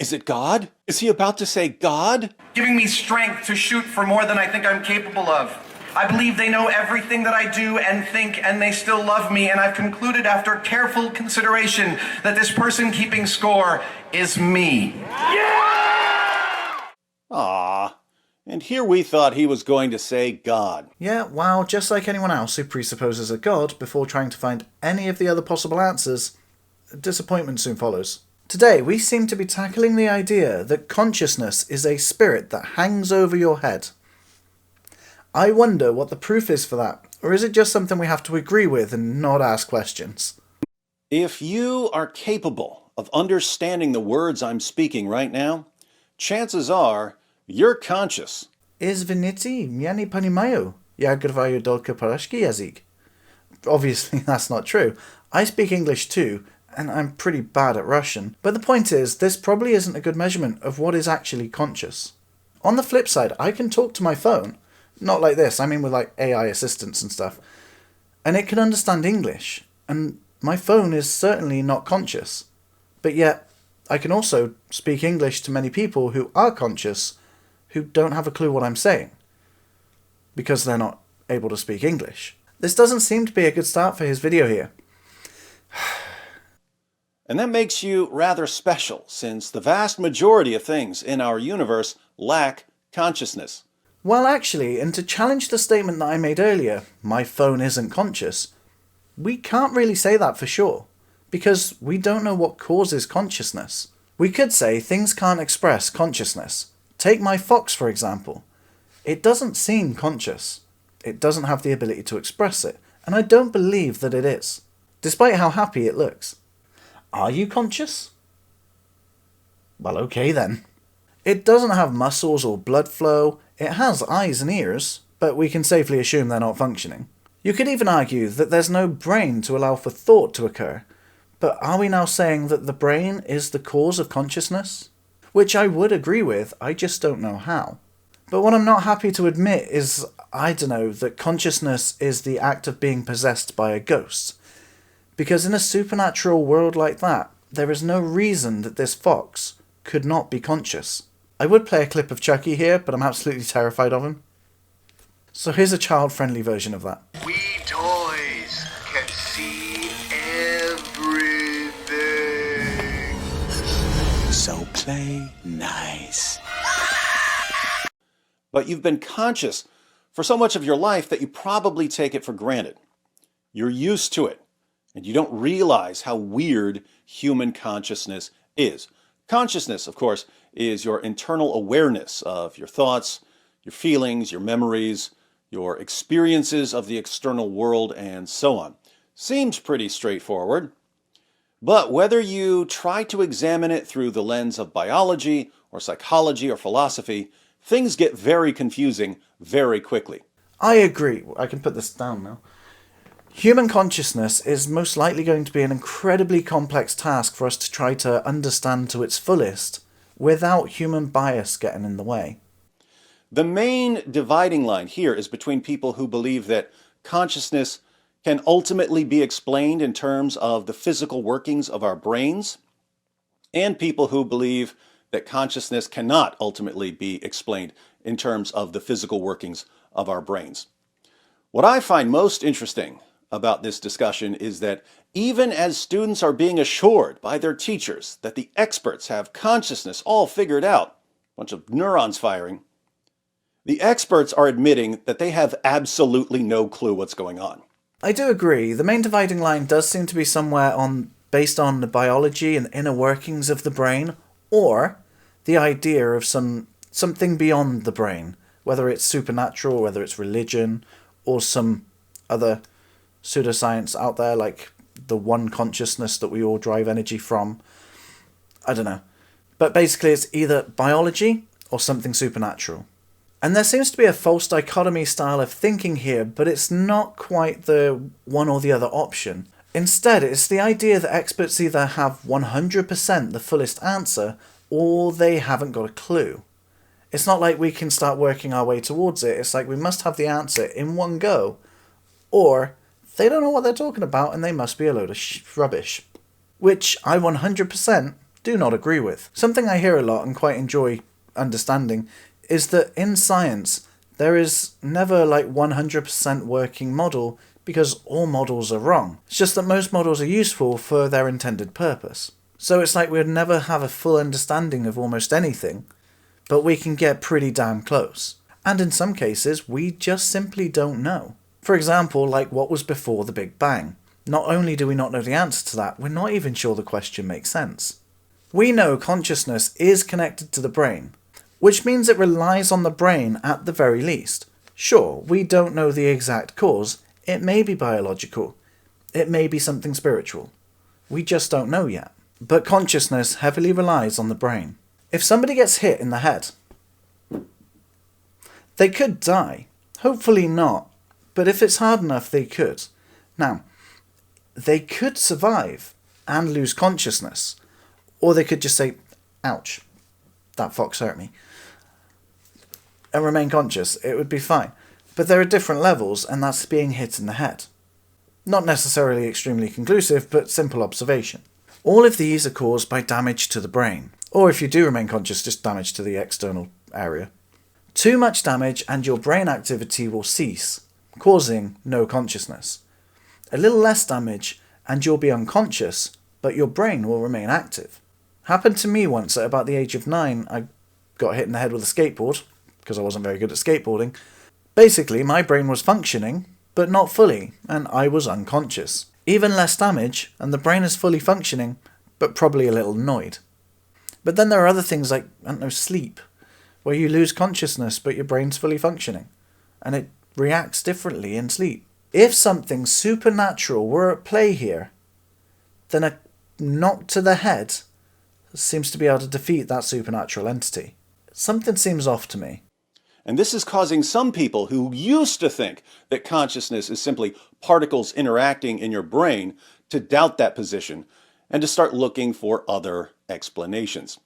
Is it God? Is he about to say God? Giving me strength to shoot for more than I think I'm capable of. I believe they know everything that I do and think, and they still love me, and I've concluded after careful consideration that this person keeping score is me. Ah, and here we thought he was going to say God. Yeah, well, just like anyone else who presupposes a god before trying to find any of the other possible answers, disappointment soon follows. Today, we seem to be tackling the idea that consciousness is a spirit that hangs over your head. I wonder what the proof is for that, or is it just something we have to agree with and not ask questions? If you are capable of understanding the words I'm speaking right now, chances are you're conscious. Izvinity, ponimayu, gavaryu, dolka, russki, yazik. Obviously, that's not true. I speak English too, and I'm pretty bad at Russian. But the point is, this probably isn't a good measurement of what is actually conscious. On the flip side, I can talk to my phone. Not like this, I mean with like AI assistants and stuff. And it can understand English, and my phone is certainly not conscious. But yet, I can also speak English to many people who are conscious, who don't have a clue what I'm saying, because they're not able to speak English. This doesn't seem to be a good start for his video here. And that makes you rather special, since the vast majority of things in our universe lack consciousness. Well, actually, and to challenge the statement that I made earlier, my phone isn't conscious, we can't really say that for sure, because we don't know what causes consciousness. We could say things can't express consciousness. Take my fox, for example. It doesn't seem conscious. It doesn't have the ability to express it, and I don't believe that it is, despite how happy it looks. Are you conscious? Well, okay then. It doesn't have muscles or blood flow. It has eyes and ears, but we can safely assume they're not functioning. You could even argue that there's no brain to allow for thought to occur, but are we now saying that the brain is the cause of consciousness? Which I would agree with, I just don't know how. But what I'm not happy to admit is, I don't know, that consciousness is the act of being possessed by a ghost. Because in a supernatural world like that, there is no reason that this fox could not be conscious. I would play a clip of Chucky here, but I'm absolutely terrified of him. So here's a child-friendly version of that. We toys can see everything. So play nice. But you've been conscious for so much of your life that you probably take it for granted. You're used to it, and you don't realize how weird human consciousness is. Consciousness, of course, is your internal awareness of your thoughts, your feelings, your memories, your experiences of the external world, and so on. Seems pretty straightforward. But whether you try to examine it through the lens of biology or psychology or philosophy, things get very confusing very quickly. I agree. I can put this down now. Human consciousness is most likely going to be an incredibly complex task for us to try to understand to its fullest without human bias getting in the way. The main dividing line here is between people who believe that consciousness can ultimately be explained in terms of the physical workings of our brains, and people who believe that consciousness cannot ultimately be explained in terms of the physical workings of our brains. What I find most interesting about this discussion is that even as students are being assured by their teachers that the experts have consciousness all figured out, a bunch of neurons firing, the experts are admitting that they have absolutely no clue what's going on. I do agree. The main dividing line does seem to be somewhere based on the biology and inner workings of the brain, or the idea of something beyond the brain, whether it's supernatural, whether it's religion, or some other pseudoscience out there, like the one consciousness that we all derive energy from. I don't know. But basically it's either biology or something supernatural. And there seems to be a false dichotomy style of thinking here, but it's not quite the one or the other option. Instead, it's the idea that experts either have 100% the fullest answer, or they haven't got a clue. It's not like we can start working our way towards it. It's like we must have the answer in one go, or they don't know what they're talking about and they must be a load of rubbish. Which I 100% do not agree with. Something I hear a lot and quite enjoy understanding is that in science, there is never like 100% working model because all models are wrong. It's just that most models are useful for their intended purpose. So it's like we'd never have a full understanding of almost anything, but we can get pretty damn close. And in some cases, we just simply don't know. For example, like what was before the Big Bang. Not only do we not know the answer to that, we're not even sure the question makes sense. We know consciousness is connected to the brain, which means it relies on the brain at the very least. Sure, we don't know the exact cause. It may be biological. It may be something spiritual. We just don't know yet. But consciousness heavily relies on the brain. If somebody gets hit in the head, they could die. Hopefully not, but if it's hard enough, they could. Now, they could survive and lose consciousness, or they could just say, ouch, that fox hurt me, and remain conscious. It would be fine. But there are different levels, and that's being hit in the head. Not necessarily extremely conclusive, but simple observation. All of these are caused by damage to the brain, or if you do remain conscious, just damage to the external area. Too much damage and your brain activity will cease, causing no consciousness. A little less damage and you'll be unconscious, but your brain will remain active. Happened to me once at about the age of 9. I got hit in the head with a skateboard, because I wasn't very good at skateboarding. Basically, my brain was functioning, but not fully, and I was unconscious. Even less damage, and the brain is fully functioning, but probably a little annoyed. But then there are other things like, I don't know, sleep, where you lose consciousness, but your brain's fully functioning, and it reacts differently in sleep. If something supernatural were at play here, then a knock to the head seems to be able to defeat that supernatural entity. Something seems off to me. And this is causing some people who used to think that consciousness is simply particles interacting in your brain to doubt that position and to start looking for other explanations.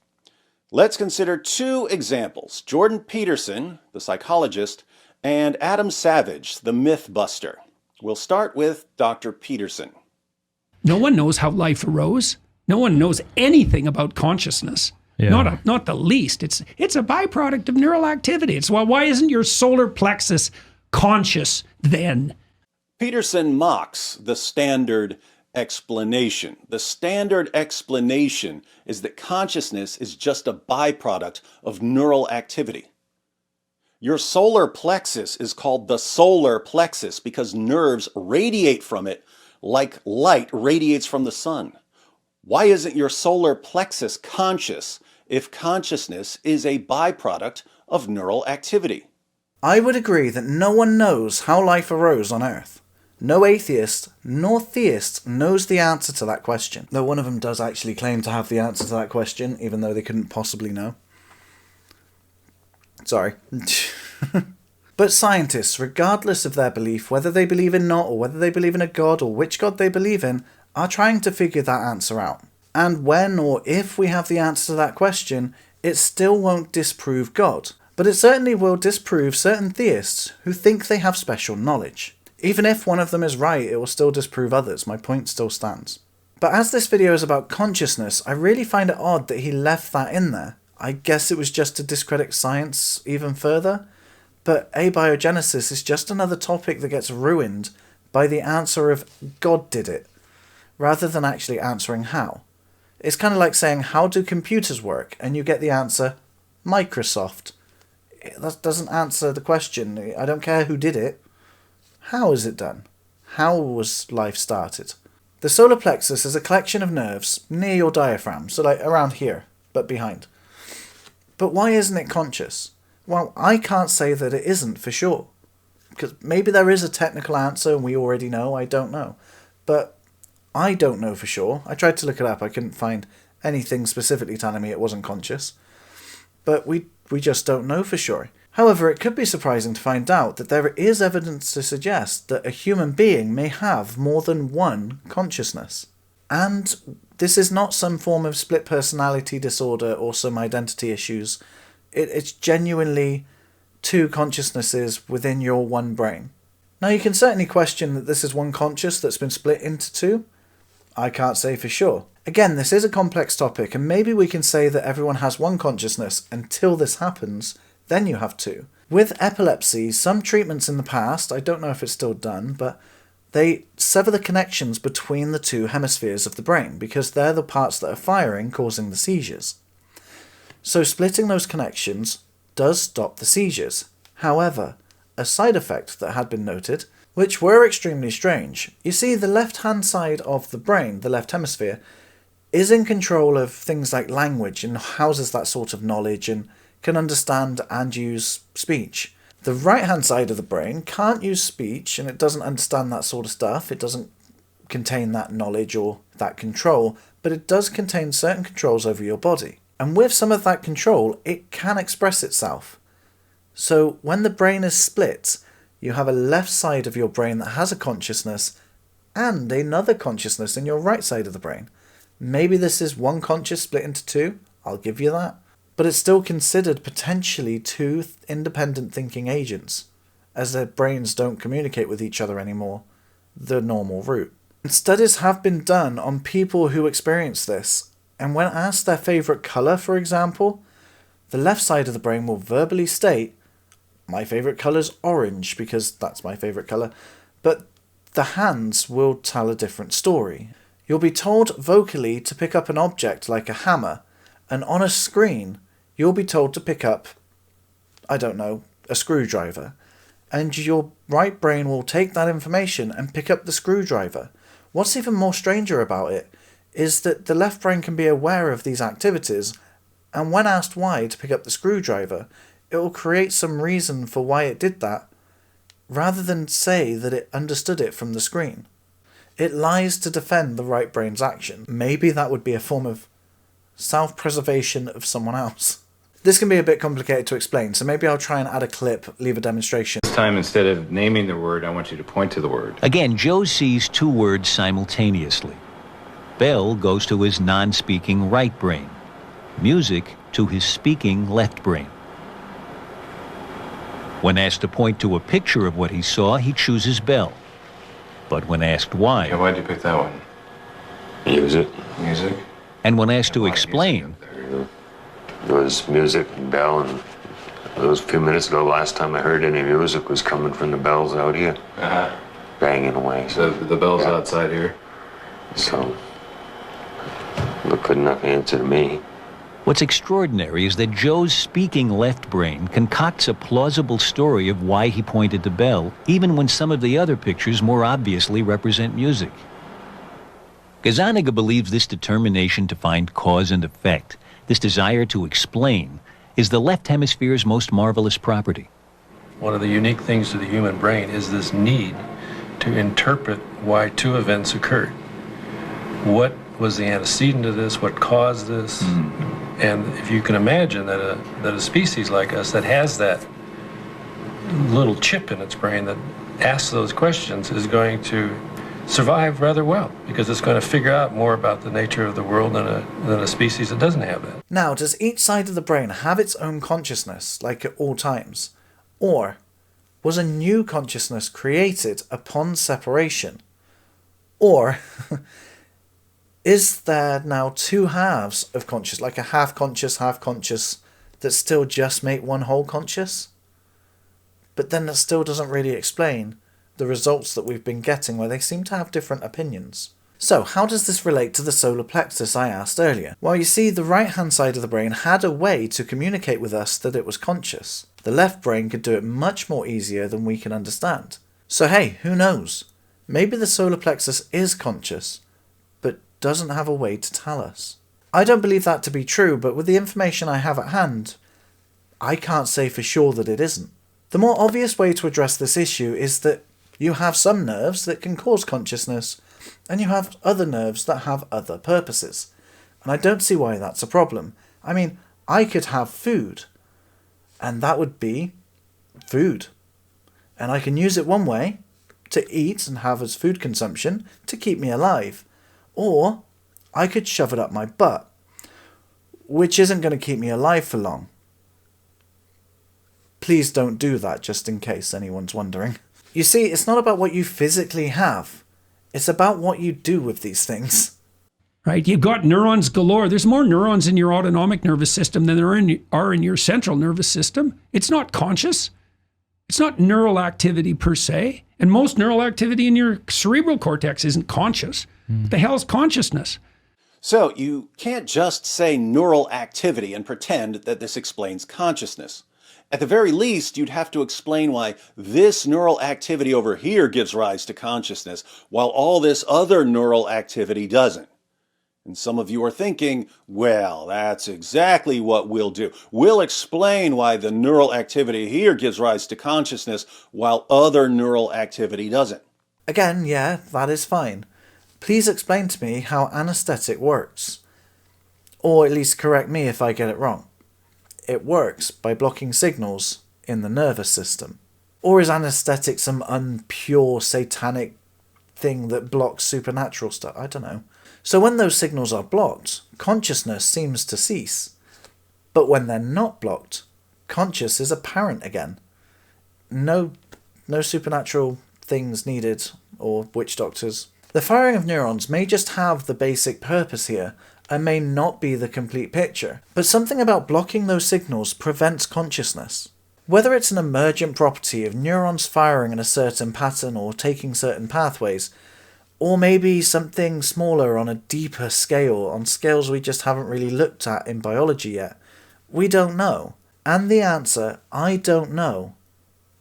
Let's consider two examples: Jordan Peterson, the psychologist, and Adam Savage, the myth buster. We'll start with Dr. Peterson. No one knows how life arose. No one knows anything about consciousness. Yeah. Not the least. It's a byproduct of neural activity. It's why isn't your solar plexus conscious then? Peterson mocks the standard explanation. The standard explanation is that consciousness is just a byproduct of neural activity. Your solar plexus is called the solar plexus because nerves radiate from it like light radiates from the sun. Why isn't your solar plexus conscious if consciousness is a byproduct of neural activity? I would agree that no one knows how life arose on Earth. No atheist nor theist knows the answer to that question. Though one of them does actually claim to have the answer to that question, even though they couldn't possibly know. Sorry. But scientists, regardless of their belief, whether they believe in not or whether they believe in a god or which god they believe in, are trying to figure that answer out. And when or if we have the answer to that question, it still won't disprove God. But it certainly will disprove certain theists who think they have special knowledge. Even if one of them is right, it will still disprove others. My point still stands. But as this video is about consciousness, I really find it odd that he left that in there. I guess it was just to discredit science even further. But abiogenesis is just another topic that gets ruined by the answer of God did it, rather than actually answering how. It's kind of like saying, how do computers work? And you get the answer, Microsoft. That doesn't answer the question. I don't care who did it. How is it done? How was life started? The solar plexus is a collection of nerves near your diaphragm, so like around here, but behind. But why isn't it conscious? Well, I can't say that it isn't for sure. Because maybe there is a technical answer and we already know, I don't know. But I don't know for sure. I tried to look it up, I couldn't find anything specifically telling me it wasn't conscious. But we just don't know for sure. However, it could be surprising to find out that there is evidence to suggest that a human being may have more than one consciousness. And this is not some form of split personality disorder or some identity issues. It's genuinely two consciousnesses within your one brain. Now you can certainly question that this is one conscious that's been split into two. I can't say for sure. Again, this is a complex topic, and maybe we can say that everyone has one consciousness until this happens, then you have two. With epilepsy, some treatments in the past, I don't know if it's still done, but they sever the connections between the two hemispheres of the brain because they're the parts that are firing, causing the seizures. So splitting those connections does stop the seizures. However, a side effect that had been noted, which were extremely strange. You see, the left-hand side of the brain, the left hemisphere, is in control of things like language and houses that sort of knowledge and can understand and use speech. The right-hand side of the brain can't use speech and it doesn't understand that sort of stuff. It doesn't contain that knowledge or that control, but it does contain certain controls over your body. And with some of that control, it can express itself. So when the brain is split, you have a left side of your brain that has a consciousness and another consciousness in your right side of the brain. Maybe this is one conscious split into two, I'll give you that. But it's still considered potentially two independent thinking agents, as their brains don't communicate with each other anymore, the normal route. And studies have been done on people who experience this, and when asked their favourite colour, for example, the left side of the brain will verbally state, my favourite colour's orange, because that's my favourite colour, but the hands will tell a different story. You'll be told vocally to pick up an object like a hammer, and on a screen, you'll be told to pick up, I don't know, a screwdriver. And your right brain will take that information and pick up the screwdriver. What's even more stranger about it is that the left brain can be aware of these activities, and when asked why to pick up the screwdriver, it will create some reason for why it did that, rather than say that it understood it from the screen. It lies to defend the right brain's action. Maybe that would be a form of self-preservation of someone else. This can be a bit complicated to explain, so maybe I'll try and add a clip, leave a demonstration. This time, instead of naming the word, I want you to point to the word. Again, Joe sees two words simultaneously. Bell goes to his non-speaking right brain. Music to his speaking left brain. When asked to point to a picture of what he saw, he chooses Bell. But when asked why... Yeah, why'd you pick that one? Music. Music? And when asked to explain... It was music and bell, and it was a few minutes ago, last time I heard any music was coming from the bells out here. Uh-huh. Banging away. So the bell's outside here? So, but good enough answer to me. What's extraordinary is that Joe's speaking left brain concocts a plausible story of why he pointed to Bell, even when some of the other pictures more obviously represent music. Gazzaniga believes this determination to find cause and effect, this desire to explain, is the left hemisphere's most marvelous property. One of the unique things to the human brain is this need to interpret why two events occurred. What was the antecedent to this? What caused this? And if you can imagine that a species like us that has that little chip in its brain that asks those questions is going to survive rather well, because it's going to figure out more about the nature of the world than a species that doesn't have that. Now, does each side of the brain have its own consciousness, like at all times? Or was a new consciousness created upon separation? Or is there now two halves of conscious, like a half conscious, that still just make one whole conscious? But then that still doesn't really explain the results that we've been getting, where they seem to have different opinions. So, how does this relate to the solar plexus I asked earlier? Well, you see, the right-hand side of the brain had a way to communicate with us that it was conscious. The left brain could do it much more easier than we can understand. So hey, who knows? Maybe the solar plexus is conscious, but doesn't have a way to tell us. I don't believe that to be true, but with the information I have at hand, I can't say for sure that it isn't. The more obvious way to address this issue is that you have some nerves that can cause consciousness, and you have other nerves that have other purposes. And I don't see why that's a problem. I mean, I could have food, and that would be food. And I can use it one way, to eat and have as food consumption, to keep me alive. Or I could shove it up my butt, which isn't going to keep me alive for long. Please don't do that, just in case anyone's wondering. You see, it's not about what you physically have. It's about what you do with these things. Right? You've got neurons galore. There's more neurons in your autonomic nervous system than there are in your central nervous system. It's not conscious. It's not neural activity per se. And most neural activity in your cerebral cortex isn't conscious. What the hell is consciousness? So you can't just say neural activity and pretend that this explains consciousness. At the very least, you'd have to explain why this neural activity over here gives rise to consciousness, while all this other neural activity doesn't. And some of you are thinking, well, that's exactly what we'll do. We'll explain why the neural activity here gives rise to consciousness while other neural activity doesn't. Again, yeah, that is fine. Please explain to me how anesthetic works. Or at least correct me if I get it wrong. It works by blocking signals in the nervous system. Or is anesthetic some unpure satanic thing that blocks supernatural stuff? I don't know. So when those signals are blocked, consciousness seems to cease. But when they're not blocked, conscious is apparent again. No supernatural things needed, or witch doctors. The firing of neurons may just have the basic purpose here, and may not be the complete picture, but something about blocking those signals prevents consciousness. Whether it's an emergent property of neurons firing in a certain pattern or taking certain pathways, or maybe something smaller on a deeper scale, on scales we just haven't really looked at in biology yet, we don't know. And the answer, I don't know,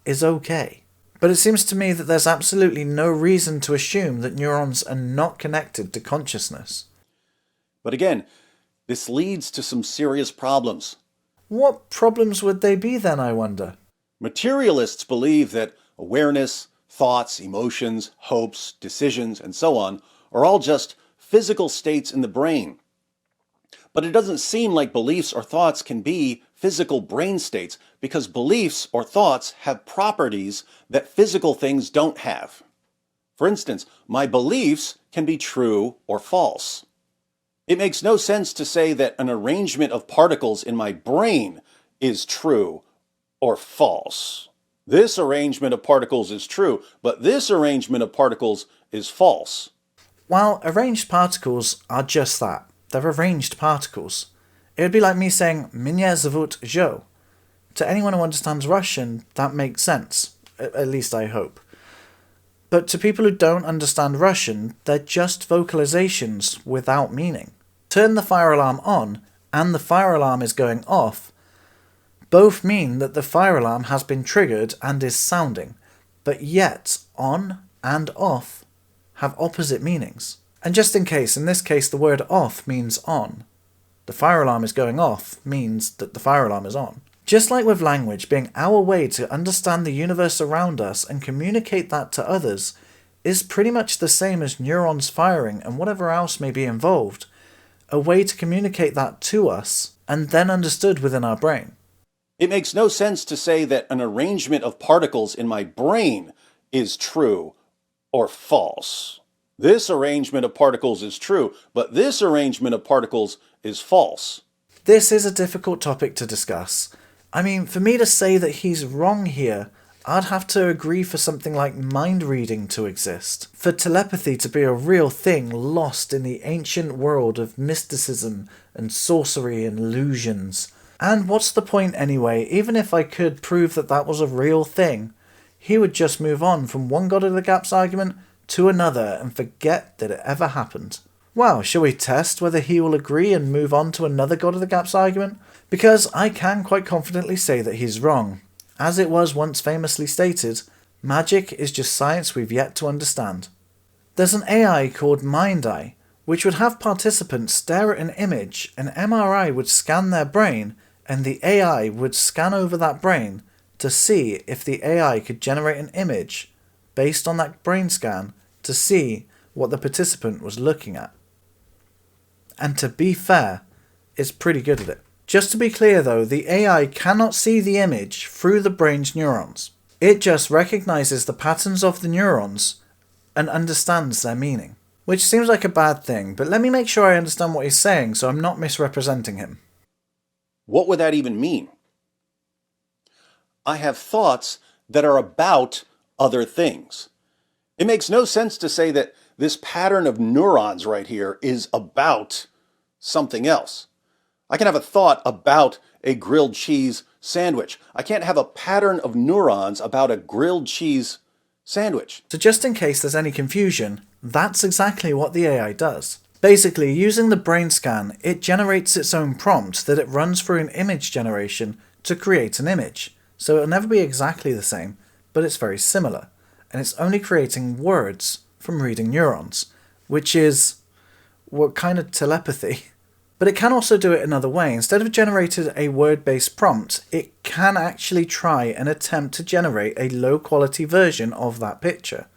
is okay. But it seems to me that there's absolutely no reason to assume that neurons are not connected to consciousness. But again, this leads to some serious problems. What problems would they be then, I wonder? Materialists believe that awareness, thoughts, emotions, hopes, decisions, and so on are all just physical states in the brain. But it doesn't seem like beliefs or thoughts can be physical brain states because beliefs or thoughts have properties that physical things don't have. For instance, my beliefs can be true or false. It makes no sense to say that an arrangement of particles in my brain is true or false. This arrangement of particles is true, but this arrangement of particles is false. Well, arranged particles are just that. They're arranged particles. It would be like me saying, Mnie zовут Joe. To anyone who understands Russian, that makes sense. At least I hope. But to people who don't understand Russian, they're just vocalizations without meaning. Turn the fire alarm on, and the fire alarm is going off. Both mean that the fire alarm has been triggered and is sounding, but yet on and off have opposite meanings. And just in case, in this case the word off means on. The fire alarm is going off means that the fire alarm is on. Just like with language being our way to understand the universe around us and communicate that to others is pretty much the same as neurons firing and whatever else may be involved, a way to communicate that to us and then understood within our brain. It makes no sense to say that an arrangement of particles in my brain is true or false. This arrangement of particles is true, but this arrangement of particles is false. This is a difficult topic to discuss. I mean, for me to say that he's wrong here, I'd have to agree for something like mind reading to exist, for telepathy to be a real thing lost in the ancient world of mysticism and sorcery and illusions. And what's the point anyway? Even if I could prove that that was a real thing, he would just move on from one God of the Gaps argument to another and forget that it ever happened. Well, shall we test whether he will agree and move on to another God of the Gaps argument? Because I can quite confidently say that he's wrong. As it was once famously stated, magic is just science we've yet to understand. There's an AI called MindEye, which would have participants stare at an image, an MRI would scan their brain, and the AI would scan over that brain to see if the AI could generate an image based on that brain scan to see what the participant was looking at. And to be fair, it's pretty good at it. Just to be clear though, the AI cannot see the image through the brain's neurons. It just recognizes the patterns of the neurons and understands their meaning. Which seems like a bad thing, but let me make sure I understand what he's saying so I'm not misrepresenting him. What would that even mean? I have thoughts that are about other things. It makes no sense to say that this pattern of neurons right here is about something else. I can have a thought about a grilled cheese sandwich. I can't have a pattern of neurons about a grilled cheese sandwich. So just in case there's any confusion, that's exactly what the AI does. Basically, using the brain scan, it generates its own prompt that it runs through an image generation to create an image. So it'll never be exactly the same, but it's very similar. And it's only creating words from reading neurons, which is what kind of telepathy. But it can also do it another way. Instead of generating a word-based prompt, it can actually try and attempt to generate a low-quality version of that picture.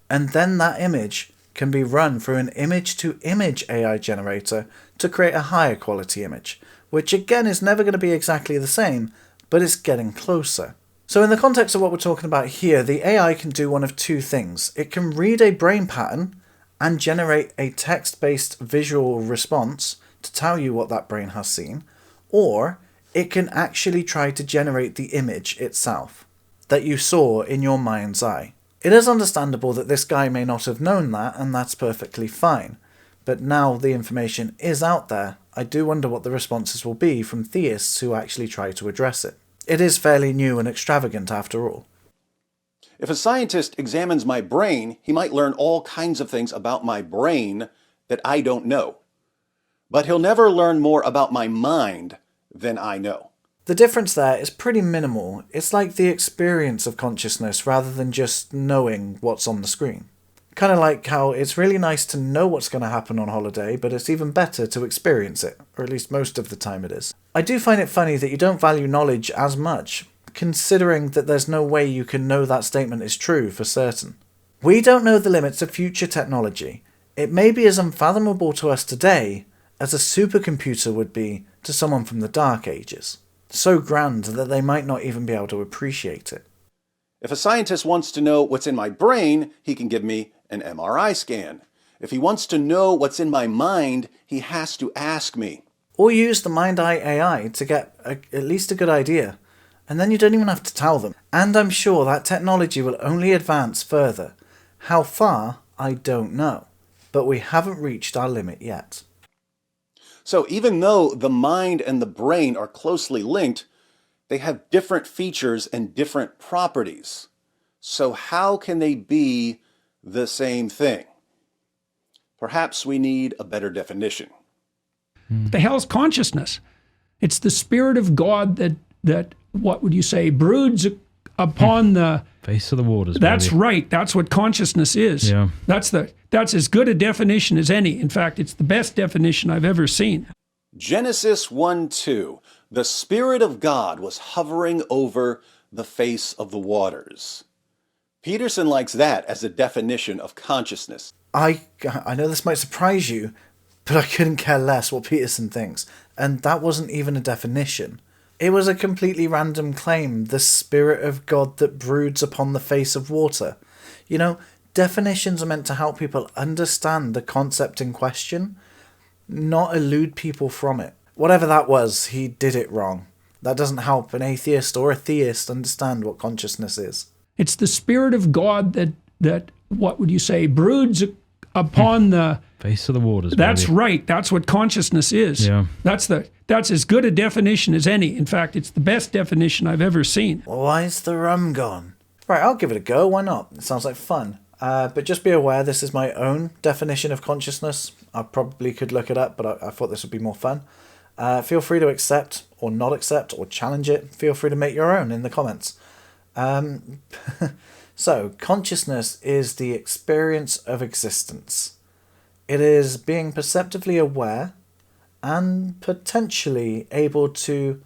And then that image can be run through an image-to-image AI generator to create a higher quality image, which again is never going to be exactly the same, but it's getting closer. So in the context of what we're talking about here, the AI can do one of two things. It can read a brain pattern and generate a text-based visual response to tell you what that brain has seen, or it can actually try to generate the image itself that you saw in your mind's eye. It is understandable that this guy may not have known that, and that's perfectly fine. But now the information is out there, I do wonder what the responses will be from theists who actually try to address it. It is fairly new and extravagant after all. If a scientist examines my brain, he might learn all kinds of things about my brain that I don't know. But he'll never learn more about my mind than I know. The difference there is pretty minimal. It's like the experience of consciousness rather than just knowing what's on the screen. Kind of like how it's really nice to know what's going to happen on holiday, but it's even better to experience it, or at least most of the time it is. I do find it funny that you don't value knowledge as much, considering that there's no way you can know that statement is true for certain. We don't know the limits of future technology. It may be as unfathomable to us today as a supercomputer would be to someone from the Dark Ages. So grand that they might not even be able to appreciate it. If a scientist wants to know what's in my brain, he can give me an MRI scan. If he wants to know what's in my mind, he has to ask me. Or use the Mind-Eye AI to get at least a good idea. And then you don't even have to tell them. And I'm sure that technology will only advance further. How far, I don't know. But we haven't reached our limit yet. So even though the mind and the brain are closely linked, they have different features and different properties. So how can they be the same thing? Perhaps we need a better definition. The hell's consciousness? It's the spirit of God that what would you say, broods upon the face of the waters. That's baby. right. That's what consciousness is. Yeah. That's as good a definition as any. In fact, it's the best definition I've ever seen. Genesis 1:2. The Spirit of God was hovering over the face of the waters. Peterson likes that as a definition of consciousness. I know this might surprise you, but I couldn't care less what Peterson thinks. And that wasn't even a definition. It was a completely random claim, the Spirit of God that broods upon the face of water. You know, definitions are meant to help people understand the concept in question, not elude people from it. Whatever that was, he did it wrong. That doesn't help an atheist or a theist understand what consciousness is. It's the Spirit of God that what would you say, broods upon the face of the waters. That's baby. right. That's what consciousness is. Yeah. That's as good a definition as any. In fact, it's the best definition I've ever seen. Why's the rum gone? Right, I'll give it a go. Why not? It sounds like fun. But just be aware, this is my own definition of consciousness. I probably could look it up, but I thought this would be more fun. Feel free to accept or not accept or challenge it. Feel free to make your own in the comments. So, consciousness is the experience of existence. It is being perceptively aware and potentially able to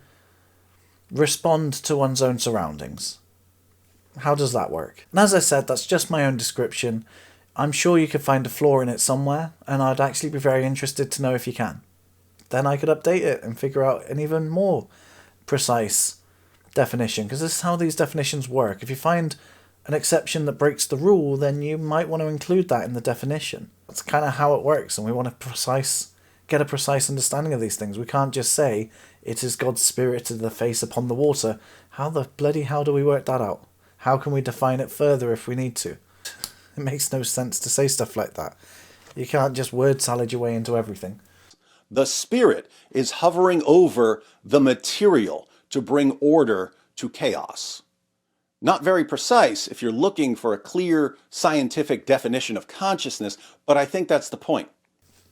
respond to one's own surroundings. How does that work? And as I said, that's just my own description. I'm sure you could find a flaw in it somewhere, and I'd actually be very interested to know if you can. Then I could update it and figure out an even more precise definition, because this is how these definitions work. If you find an exception that breaks the rule, then you might want to include that in the definition. That's kind of how it works, and we want to get a precise understanding of these things. We can't just say, it is God's Spirit to the face upon the water. How the bloody hell do we work that out? How can we define it further if we need to? It makes no sense to say stuff like that. You can't just word salad your way into everything. The Spirit is hovering over the material to bring order to chaos. Not very precise if you're looking for a clear scientific definition of consciousness, but I think that's the point.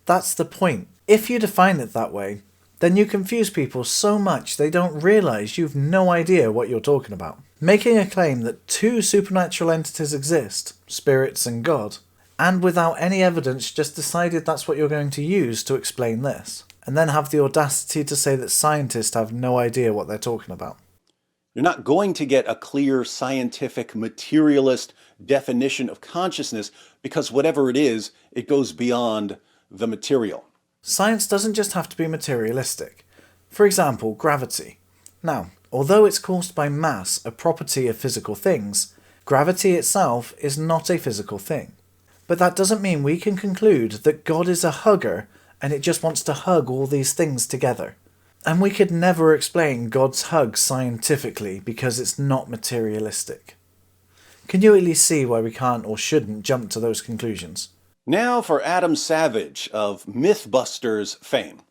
That's the point. If you define it that way, then you confuse people so much they don't realise you've no idea what you're talking about. Making a claim that two supernatural entities exist, spirits and God, and without any evidence just decided that's what you're going to use to explain this, and then have the audacity to say that scientists have no idea what they're talking about. You're not going to get a clear scientific materialist definition of consciousness because whatever it is, it goes beyond the material. Science doesn't just have to be materialistic. For example, gravity. Now, although it's caused by mass, a property of physical things, gravity itself is not a physical thing. But that doesn't mean we can conclude that God is a hugger and it just wants to hug all these things together. And we could never explain God's hug scientifically because it's not materialistic. Can you at least see why we can't or shouldn't jump to those conclusions? Now for Adam Savage of Mythbusters fame.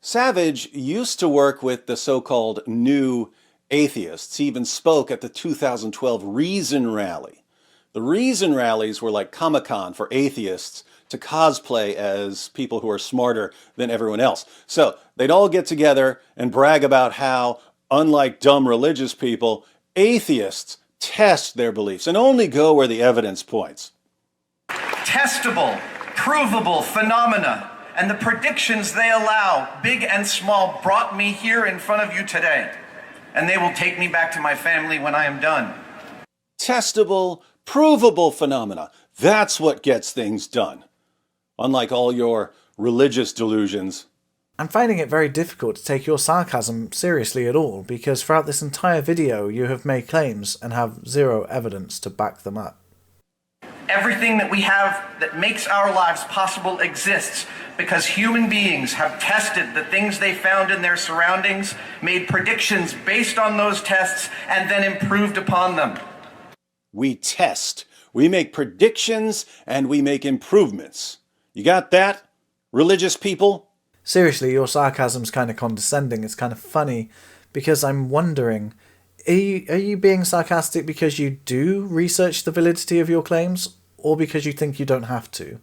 Savage used to work with the so-called new atheists. He even spoke at the 2012 Reason Rally. The Reason Rallies were like Comic-Con for atheists to cosplay as people who are smarter than everyone else. So they'd all get together and brag about how, unlike dumb religious people, atheists test their beliefs and only go where the evidence points. Testable, provable phenomena and the predictions they allow, big and small, brought me here in front of you today. And they will take me back to my family when I am done. Testable, provable phenomena. That's what gets things done. Unlike all your religious delusions. I'm finding it very difficult to take your sarcasm seriously at all because throughout this entire video you have made claims and have zero evidence to back them up. Everything that we have that makes our lives possible exists because human beings have tested the things they found in their surroundings, made predictions based on those tests, and then improved upon them. We test, we make predictions, and we make improvements. You got that, religious people? Seriously, your sarcasm's kind of condescending. It's kind of funny because I'm wondering, are you being sarcastic because you do research the validity of your claims or because you think you don't have to?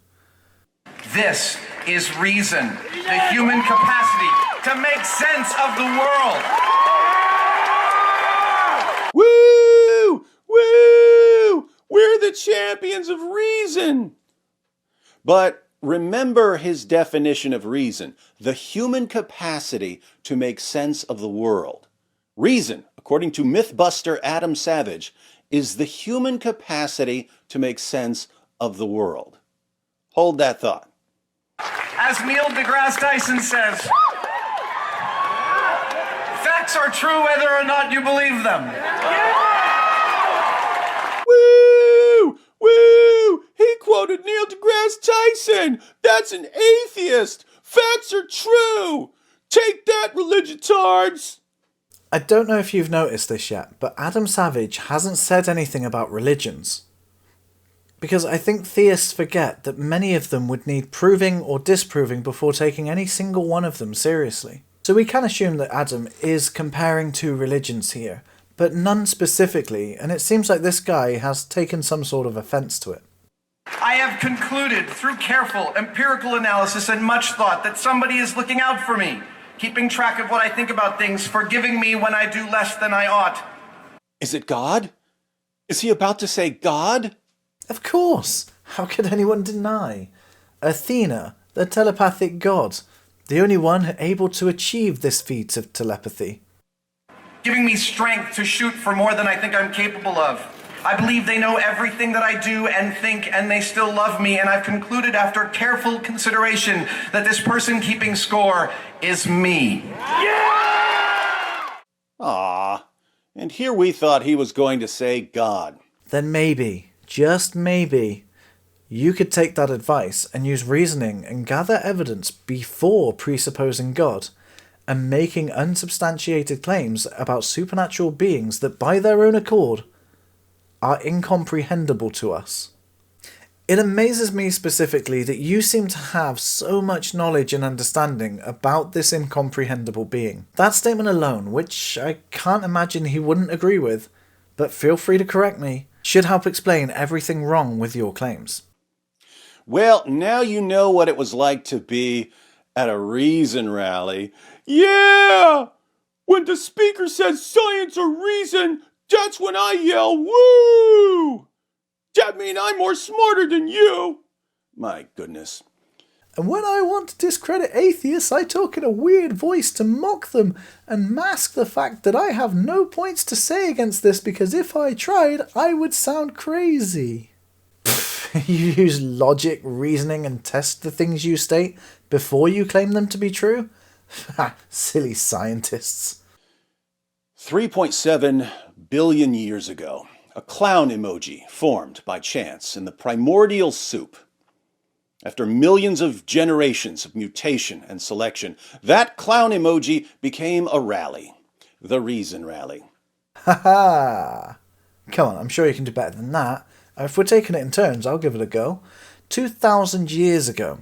This is reason, the human capacity to make sense of the world. Woo! Woo! We're the champions of reason! But remember his definition of reason, the human capacity to make sense of the world. Reason, according to Mythbuster Adam Savage, is the human capacity to make sense of the world. Hold that thought. As Neil deGrasse Tyson says, facts are true whether or not you believe them. Woo! Woo! He quoted Neil deGrasse Tyson! That's an atheist! Facts are true! Take that, religiotards! I don't know if you've noticed this yet, but Adam Savage hasn't said anything about religions. Because I think theists forget that many of them would need proving or disproving before taking any single one of them seriously. So we can assume that Adam is comparing two religions here, but none specifically, and it seems like this guy has taken some sort of offence to it. I have concluded through careful empirical analysis and much thought that somebody is looking out for me, keeping track of what I think about things, forgiving me when I do less than I ought. Is it God? Is he about to say God? Of course! How could anyone deny? Athena, the telepathic god, the only one able to achieve this feat of telepathy. Giving me strength to shoot for more than I think I'm capable of. I believe they know everything that I do and think, and they still love me, and I've concluded after careful consideration that this person keeping score is me. Ah, and here we thought he was going to say God. Then maybe, just maybe, you could take that advice and use reasoning and gather evidence before presupposing God and making unsubstantiated claims about supernatural beings that by their own accord are incomprehensible to us. It amazes me specifically that you seem to have so much knowledge and understanding about this incomprehensible being. That statement alone, which I can't imagine he wouldn't agree with, but feel free to correct me, should help explain everything wrong with your claims. Well, now you know what it was like to be at a reason rally. Yeah! When the speaker says science or reason, that's when I yell, woo! That mean I'm more smarter than you? My goodness. And when I want to discredit atheists, I talk in a weird voice to mock them and mask the fact that I have no points to say against this because if I tried, I would sound crazy. You use logic, reasoning, and test the things you state before you claim them to be true? Silly scientists. 3.7 billion years ago, a clown emoji formed by chance in the primordial soup. After millions of generations of mutation and selection, that clown emoji became a rally. The Reason Rally. Ha ha! Come on, I'm sure you can do better than that. If we're taking it in turns, I'll give it a go. 2,000 years ago,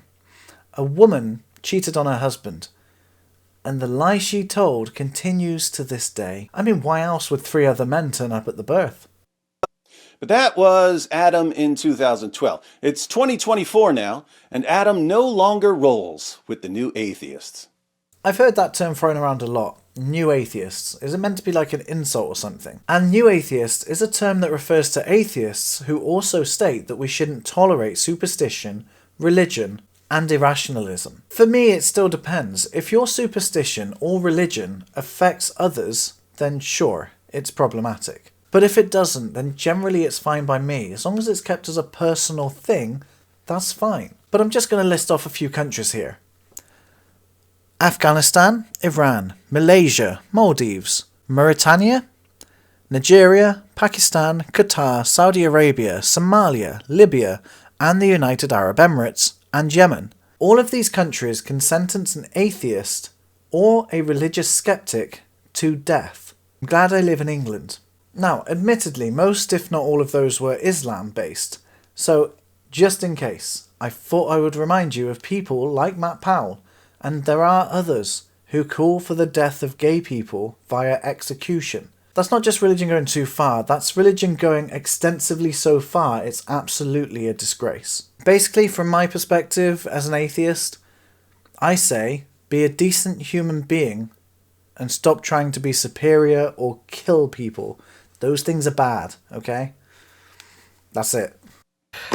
a woman cheated on her husband. And the lie she told continues to this day. I mean, why else would 3 other men turn up at the birth? But that was Adam in 2012. It's 2024 now, and Adam no longer rolls with the new atheists. I've heard that term thrown around a lot. New atheists. Is it meant to be like an insult or something? And new atheist is a term that refers to atheists who also state that we shouldn't tolerate superstition, religion, and irrationalism. For me, it still depends. If your superstition or religion affects others, then sure, it's problematic. But if it doesn't, then generally it's fine by me. As long as it's kept as a personal thing, that's fine. But I'm just going to list off a few countries here. Afghanistan, Iran, Malaysia, Maldives, Mauritania, Nigeria, Pakistan, Qatar, Saudi Arabia, Somalia, Libya, and the United Arab Emirates, and Yemen. All of these countries can sentence an atheist or a religious skeptic to death. I'm glad I live in England. Now, admittedly, most if not all of those were Islam-based, so just in case, I thought I would remind you of people like Matt Powell, and there are others who call for the death of gay people via execution. That's not just religion going too far, that's religion going extensively so far it's absolutely a disgrace. Basically, from my perspective as an atheist, I say be a decent human being and stop trying to be superior or kill people. Those things are bad, okay? That's it.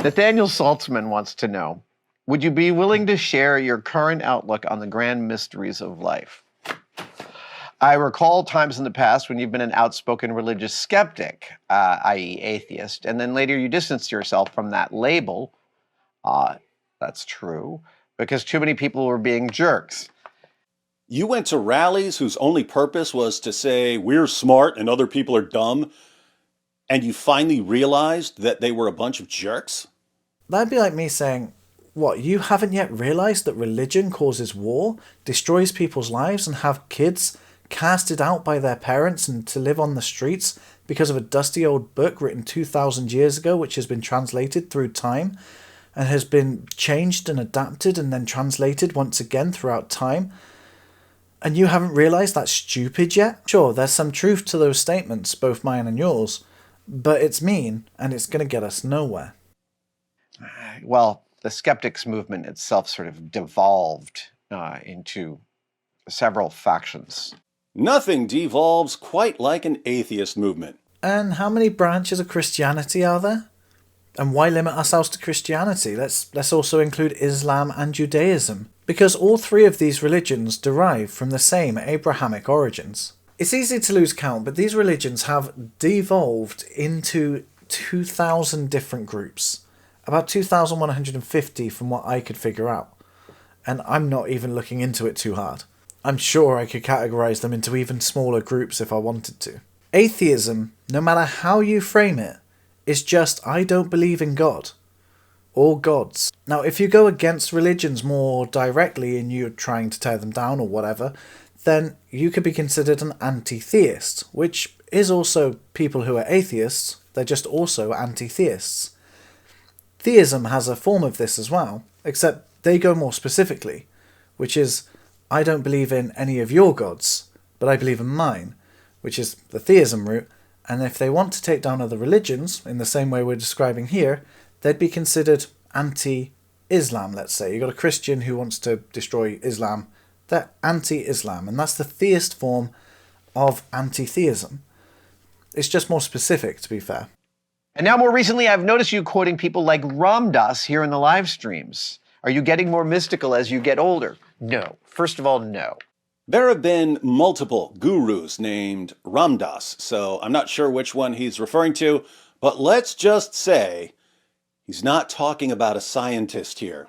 Nathaniel Saltzman wants to know, would you be willing to share your current outlook on the grand mysteries of life? I recall times in the past when you've been an outspoken religious skeptic, i.e. atheist, and then later you distanced yourself from that label. That's true, because too many people were being jerks. You went to rallies whose only purpose was to say, we're smart and other people are dumb, and you finally realized that they were a bunch of jerks? That'd be like me saying, what, you haven't yet realized that religion causes war, destroys people's lives, and have kids casted out by their parents and to live on the streets because of a dusty old book written 2,000 years ago which has been translated through time and has been changed and adapted and then translated once again throughout time? And you haven't realized that's stupid yet? Sure, there's some truth to those statements, both mine and yours, but it's mean and it's going to get us nowhere. Well, the skeptics movement itself sort of devolved into several factions. Nothing devolves quite like an atheist movement. And how many branches of Christianity are there? And why limit ourselves to Christianity? Let's also include Islam and Judaism, because all 3 of these religions derive from the same Abrahamic origins. It's easy to lose count, but these religions have devolved into 2,000 different groups. About 2,150 from what I could figure out. And I'm not even looking into it too hard. I'm sure I could categorize them into even smaller groups if I wanted to. Atheism, no matter how you frame it, is just I don't believe in God. Or gods. Now, if you go against religions more directly and you're trying to tear them down or whatever, then you could be considered an anti-theist, which is also people who are atheists, they're just also anti-theists. Theism has a form of this as well, except they go more specifically, which is, I don't believe in any of your gods, but I believe in mine, which is the theism route, and if they want to take down other religions, in the same way we're describing here, they'd be considered anti-Islam, let's say. You've got a Christian who wants to destroy Islam, they're anti-Islam, and that's the theist form of anti-theism. It's just more specific, to be fair. And now more recently, I've noticed you quoting people like Ram Dass here in the live streams. Are you getting more mystical as you get older? No. First of all, no. There have been multiple gurus named Ram Dass, so I'm not sure which one he's referring to, but let's just say he's not talking about a scientist here.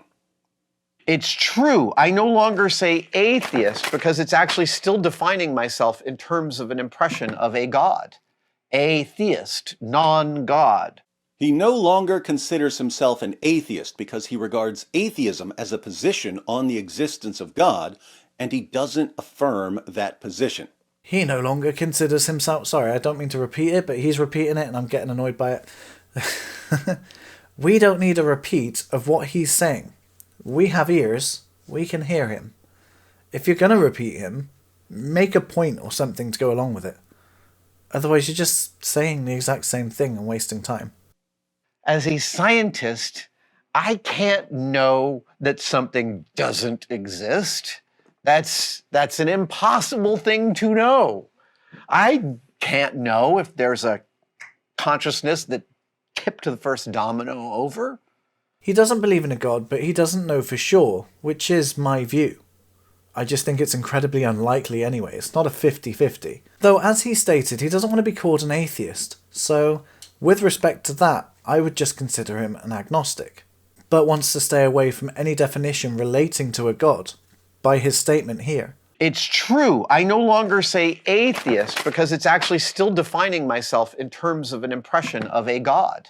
It's true. I no longer say atheist because it's actually still defining myself in terms of an impression of a god. Atheist, non-god. He no longer considers himself an atheist because he regards atheism as a position on the existence of God, and he doesn't affirm that position. He no longer considers himself... Sorry, I don't mean to repeat it, but he's repeating it and I'm getting annoyed by it. We don't need a repeat of what he's saying. We have ears, we can hear him. If you're going to repeat him, make a point or something to go along with it. Otherwise, you're just saying the exact same thing and wasting time. As a scientist, I can't know that something doesn't exist. That's an impossible thing to know. I can't know if there's a consciousness that tipped the first domino over. He doesn't believe in a god, but he doesn't know for sure, which is my view. I just think it's incredibly unlikely anyway. It's not a 50-50. Though, as he stated, he doesn't want to be called an atheist. So, with respect to that, I would just consider him an agnostic, but wants to stay away from any definition relating to a god, by his statement here. It's true. I no longer say atheist because it's actually still defining myself in terms of an impression of a god.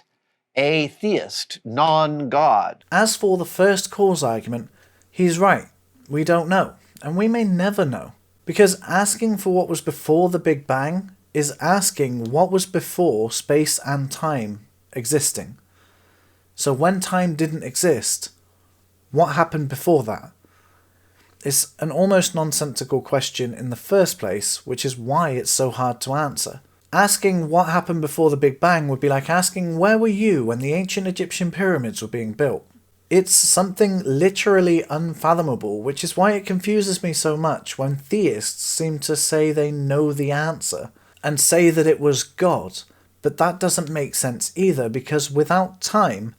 Atheist, non-god. As for the first cause argument, he's right. We don't know, and we may never know. Because asking for what was before the Big Bang is asking what was before space and time existing. So when time didn't exist, what happened before that? It's an almost nonsensical question in the first place, which is why it's so hard to answer. Asking what happened before the Big Bang would be like asking where were you when the ancient Egyptian pyramids were being built. It's something literally unfathomable, which is why it confuses me so much when theists seem to say they know the answer and say that it was God. But that doesn't make sense either, because without time,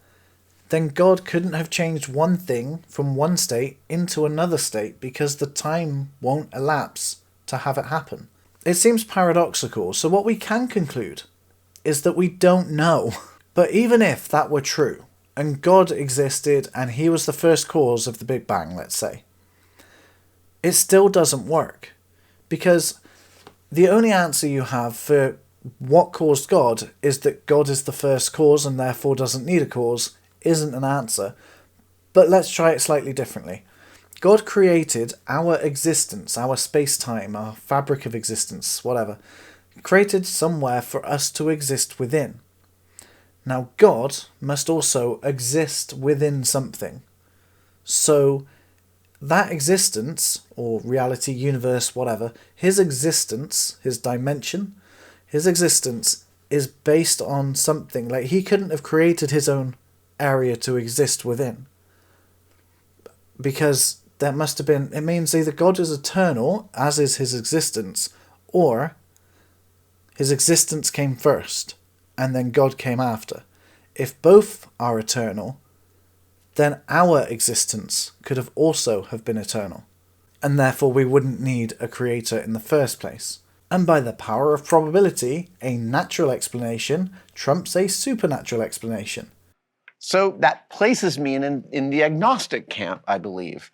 then God couldn't have changed one thing from one state into another state because the time won't elapse to have it happen. It seems paradoxical, so what we can conclude is that we don't know. But even if that were true, and God existed and he was the first cause of the Big Bang, let's say, it still doesn't work. Because the only answer you have for what caused God is that God is the first cause and therefore doesn't need a cause, isn't an answer. But let's try it slightly differently. God created our existence, our space-time, our fabric of existence, whatever. Created somewhere for us to exist within. Now God must also exist within something. So that existence, or reality, universe, whatever, his existence, his dimension, his existence is based on something. Like, he couldn't have created his own area to exist within. Because there must have been... It means either God is eternal, as is his existence, or his existence came first, and then God came after. If both are eternal, then our existence could have also have been eternal, and therefore we wouldn't need a creator in the first place. And by the power of probability, a natural explanation trumps a supernatural explanation. So that places me in the agnostic camp, I believe.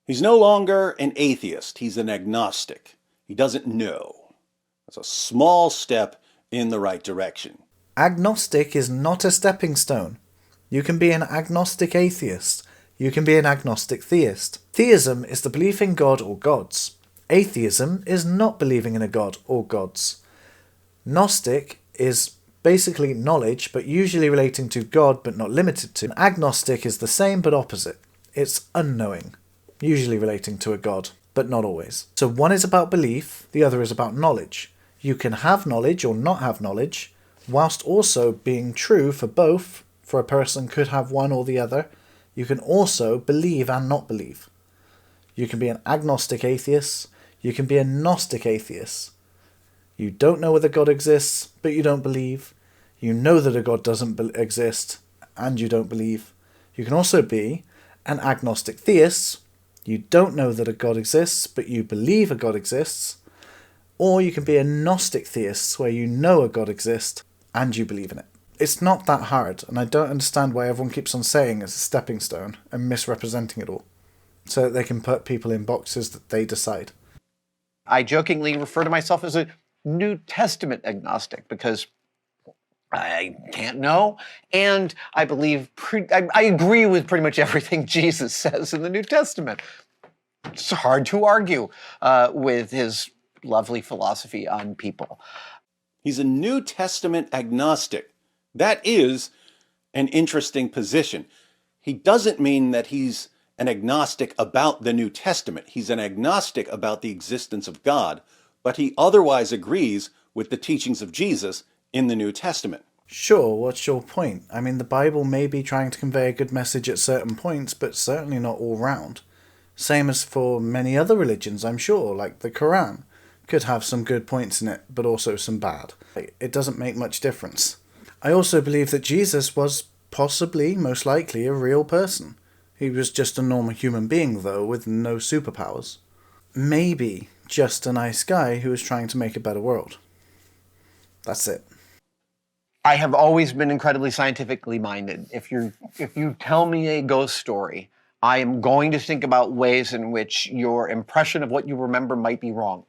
He's no longer an atheist, he's an agnostic. He doesn't know. That's a small step in the right direction. Agnostic is not a stepping stone. You can be an agnostic atheist. You can be an agnostic theist. Theism is the belief in God or gods. Atheism is not believing in a god or gods. Gnostic is Basically knowledge, but usually relating to God but not limited to. An agnostic is the same but opposite. It's unknowing, usually relating to a God, but not always. So one is about belief, the other is about knowledge. You can have knowledge or not have knowledge, whilst also being true for both, for a person could have one or the other. You can also believe and not believe. You can be an agnostic atheist, you can be a Gnostic atheist. You don't know whether God exists, but you don't believe. You know that a God doesn't exist, and you don't believe. You can also be an agnostic theist. You don't know that a God exists, but you believe a God exists. Or you can be a Gnostic theist, where you know a God exists, and you believe in it. It's not that hard, and I don't understand why everyone keeps on saying it's a stepping stone and misrepresenting it all, so that they can put people in boxes that they decide. I jokingly refer to myself as a New Testament agnostic because I can't know, and I believe I agree with pretty much everything Jesus says in the New Testament. It's hard to argue with his lovely philosophy on people. He's a New Testament agnostic. That is an interesting position. He doesn't mean that he's an agnostic about the New Testament. He's an agnostic about the existence of God, but he otherwise agrees with the teachings of Jesus in the New Testament. Sure, what's your point? I mean, the Bible may be trying to convey a good message at certain points, but certainly not all round. Same as for many other religions, I'm sure, like the Quran. Could have some good points in it, but also some bad. It doesn't make much difference. I also believe that Jesus was possibly, most likely, a real person. He was just a normal human being, though, with no superpowers. Maybe just a nice guy who was trying to make a better world. That's it. I have always been incredibly scientifically minded. If you tell me a ghost story, I am going to think about ways in which your impression of what you remember might be wrong.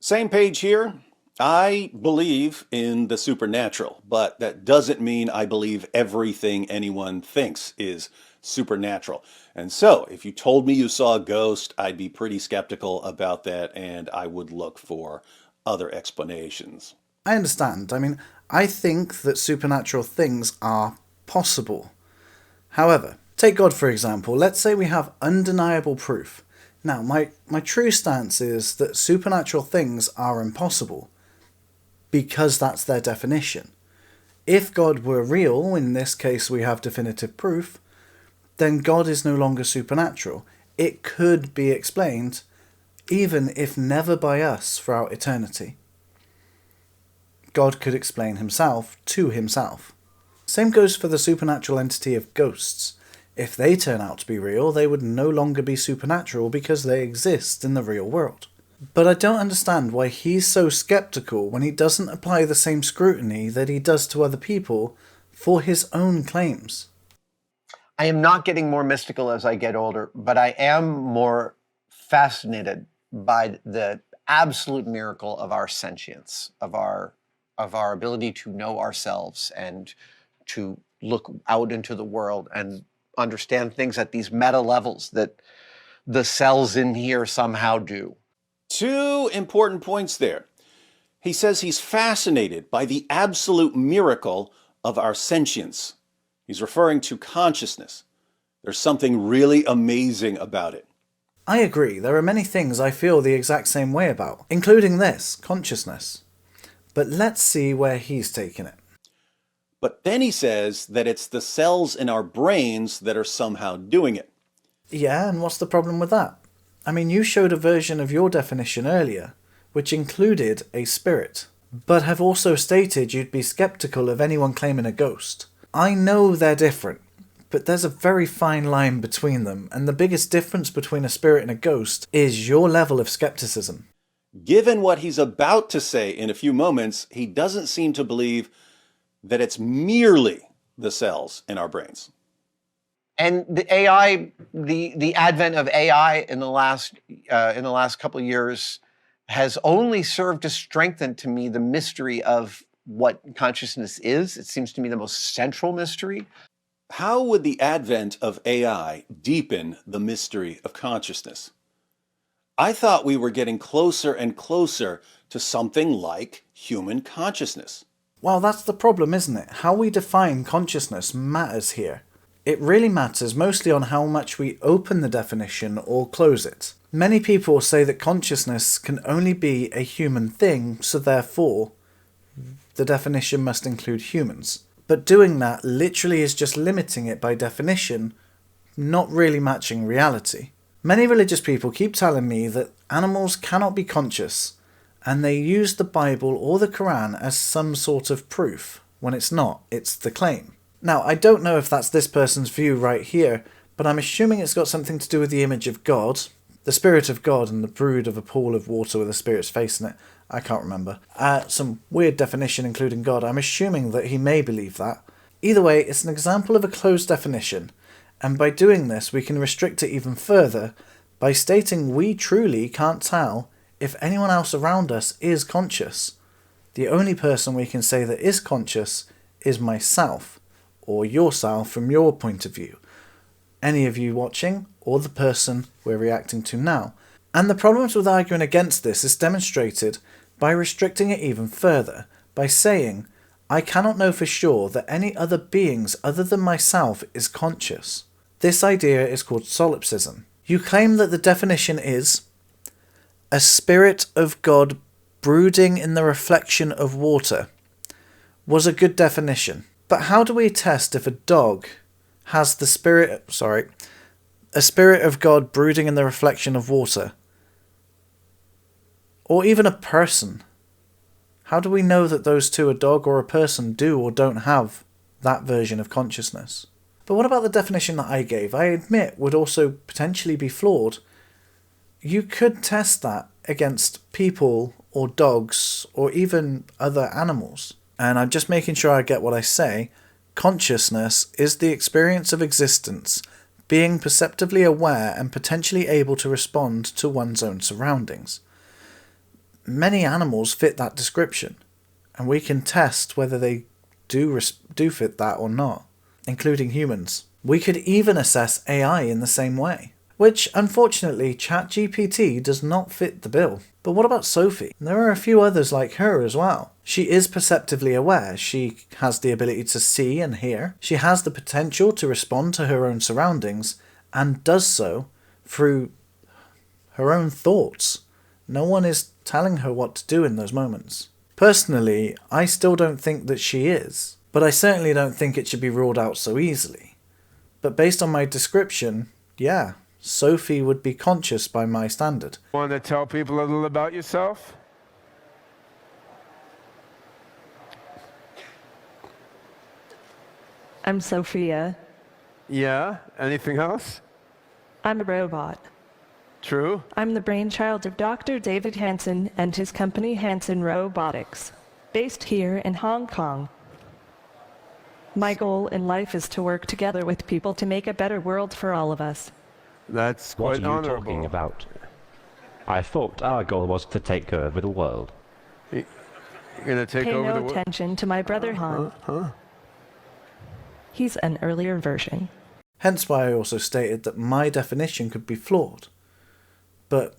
Same page here. I believe in the supernatural, but that doesn't mean I believe everything anyone thinks is supernatural. And so, if you told me you saw a ghost, I'd be pretty skeptical about that, and I would look for other explanations. I understand. I mean, I think that supernatural things are possible. However, take God for example. Let's say we have undeniable proof. Now, my true stance is that supernatural things are impossible, because that's their definition. If God were real, in this case we have definitive proof, then God is no longer supernatural. It could be explained, even if never by us throughout eternity. God could explain himself to himself. Same goes for the supernatural entity of ghosts. If they turn out to be real, they would no longer be supernatural because they exist in the real world. But I don't understand why he's so skeptical when he doesn't apply the same scrutiny that he does to other people for his own claims. I am not getting more mystical as I get older, but I am more fascinated by the absolute miracle of our sentience, of our ability to know ourselves and to look out into the world and understand things at these meta levels that the cells in here somehow do. Two important points there. He says he's fascinated by the absolute miracle of our sentience. He's referring to consciousness. There's something really amazing about it. I agree. There are many things I feel the exact same way about, including this, consciousness. But let's see where he's taken it. But then he says that it's the cells in our brains that are somehow doing it. Yeah, and what's the problem with that? I mean, you showed a version of your definition earlier, which included a spirit, but have also stated you'd be skeptical of anyone claiming a ghost. I know they're different, but there's a very fine line between them, and the biggest difference between a spirit and a ghost is your level of skepticism. Given what he's about to say in a few moments, he doesn't seem to believe that it's merely the cells in our brains. And the AI, the advent of AI in the last couple of years has only served to strengthen to me the mystery of what consciousness is. It seems to me the most central mystery. How would the advent of AI deepen the mystery of consciousness? I thought we were getting closer and closer to something like human consciousness. Well, that's the problem, isn't it? How we define consciousness matters here. It really matters mostly on how much we open the definition or close it. Many people say that consciousness can only be a human thing, so therefore the definition must include humans. But doing that literally is just limiting it by definition, not really matching reality. Many religious people keep telling me that animals cannot be conscious, and they use the Bible or the Quran as some sort of proof, when it's not, it's the claim. Now, I don't know if that's this person's view right here, but I'm assuming it's got something to do with the image of God, the spirit of God and the brood of a pool of water with a spirit's face in it. I can't remember. Some weird definition including God. I'm assuming that he may believe that. Either way, it's an example of a closed definition, and by doing this we can restrict it even further by stating we truly can't tell if anyone else around us is conscious. The only person we can say that is conscious is myself, or yourself from your point of view, any of you watching, or the person we're reacting to now. And the problems with arguing against this is demonstrated by restricting it even further, by saying, I cannot know for sure that any other beings other than myself is conscious. This idea is called solipsism. You claim that the definition is a spirit of God brooding in the reflection of water was a good definition. But how do we test if a dog has a spirit of God brooding in the reflection of water? Or even a person? How do we know that those two, a dog or a person, do or don't have that version of consciousness? But what about the definition that I gave? I admit would also potentially be flawed. You could test that against people or dogs or even other animals. And I'm just making sure I get what I say. Consciousness is the experience of existence, being perceptively aware and potentially able to respond to one's own surroundings. Many animals fit that description, and we can test whether they do fit that or not, including humans. We could even assess AI in the same way, which unfortunately ChatGPT does not fit the bill. But what about Sophie? There are a few others like her as well. She is perceptively aware. She has the ability to see and hear. She has the potential to respond to her own surroundings, and does so through her own thoughts. No one is telling her what to do in those moments. Personally, I still don't think that she is, but I certainly don't think it should be ruled out so easily. But based on my description, yeah, Sophie would be conscious by my standard. Want to tell people a little about yourself? I'm Sophia. Yeah? Anything else? I'm a robot. True? I'm the brainchild of Dr. David Hansen and his company Hansen Robotics, based here in Hong Kong. My goal in life is to work together with people to make a better world for all of us. That's What quite are you honorable. talking about? I thought our goal was to take over the world. You're gonna take Pay over no the world? attention to my brother Han. He's an earlier version. Hence why I also stated that my definition could be flawed. But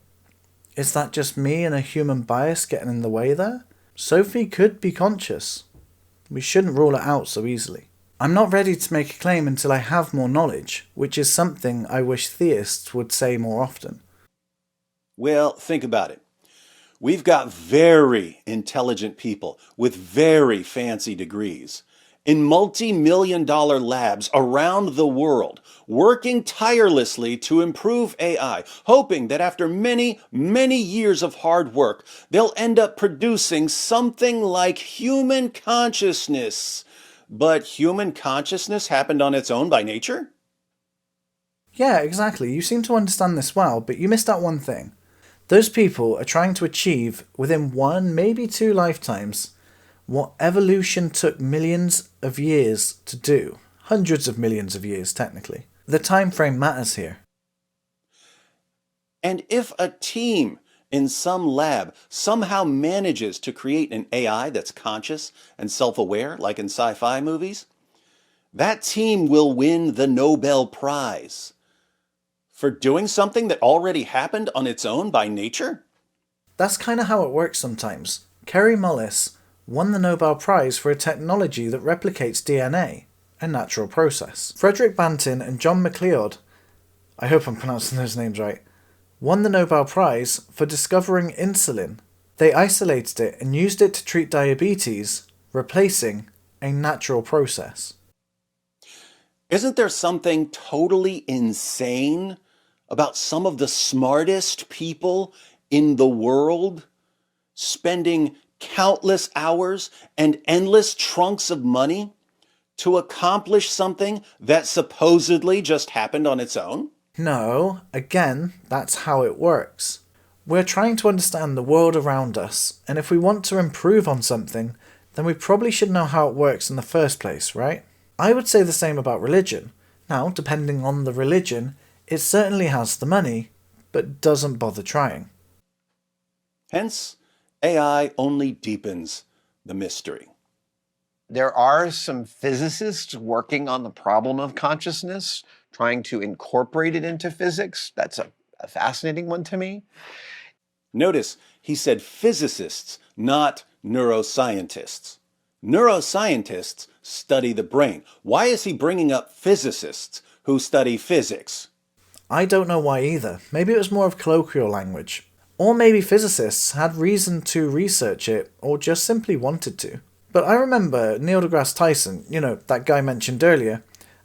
is that just me and a human bias getting in the way there? Sophie could be conscious. We shouldn't rule it out so easily. I'm not ready to make a claim until I have more knowledge, which is something I wish theists would say more often. Well, think about it. We've got very intelligent people with very fancy degrees in multi-million-dollar labs around the world, working tirelessly to improve AI, hoping that after many, many years of hard work, they'll end up producing something like human consciousness. But human consciousness happened on its own by nature? Yeah, exactly. You seem to understand this well, but you missed out one thing. Those people are trying to achieve, within one, maybe two lifetimes, what evolution took millions of years to do. Hundreds of millions of years, technically. The time frame matters here. And if a team in some lab somehow manages to create an AI that's conscious and self-aware, like in sci-fi movies, that team will win the Nobel Prize for doing something that already happened on its own by nature? That's kind of how it works sometimes. Kerry Mullis won the Nobel Prize for a technology that replicates DNA, a natural process. Frederick Banting and John MacLeod, I hope I'm pronouncing those names right, won the Nobel Prize for discovering insulin. They isolated it and used it to treat diabetes, replacing a natural process. Isn't there something totally insane about some of the smartest people in the world spending countless hours and endless trunks of money to accomplish something that supposedly just happened on its own? No, again, that's how it works. We're trying to understand the world around us, and if we want to improve on something, then we probably should know how it works in the first place, right? I would say the same about religion. Now, depending on the religion, it certainly has the money, but doesn't bother trying. Hence, AI only deepens the mystery. There are some physicists working on the problem of consciousness, trying to incorporate it into physics. That's a fascinating one to me. Notice he said physicists, not neuroscientists. Neuroscientists study the brain. Why is he bringing up physicists who study physics? I don't know why either. Maybe it was more of colloquial language. Or maybe physicists had reason to research it, or just simply wanted to. But I remember Neil deGrasse Tyson, that guy mentioned earlier.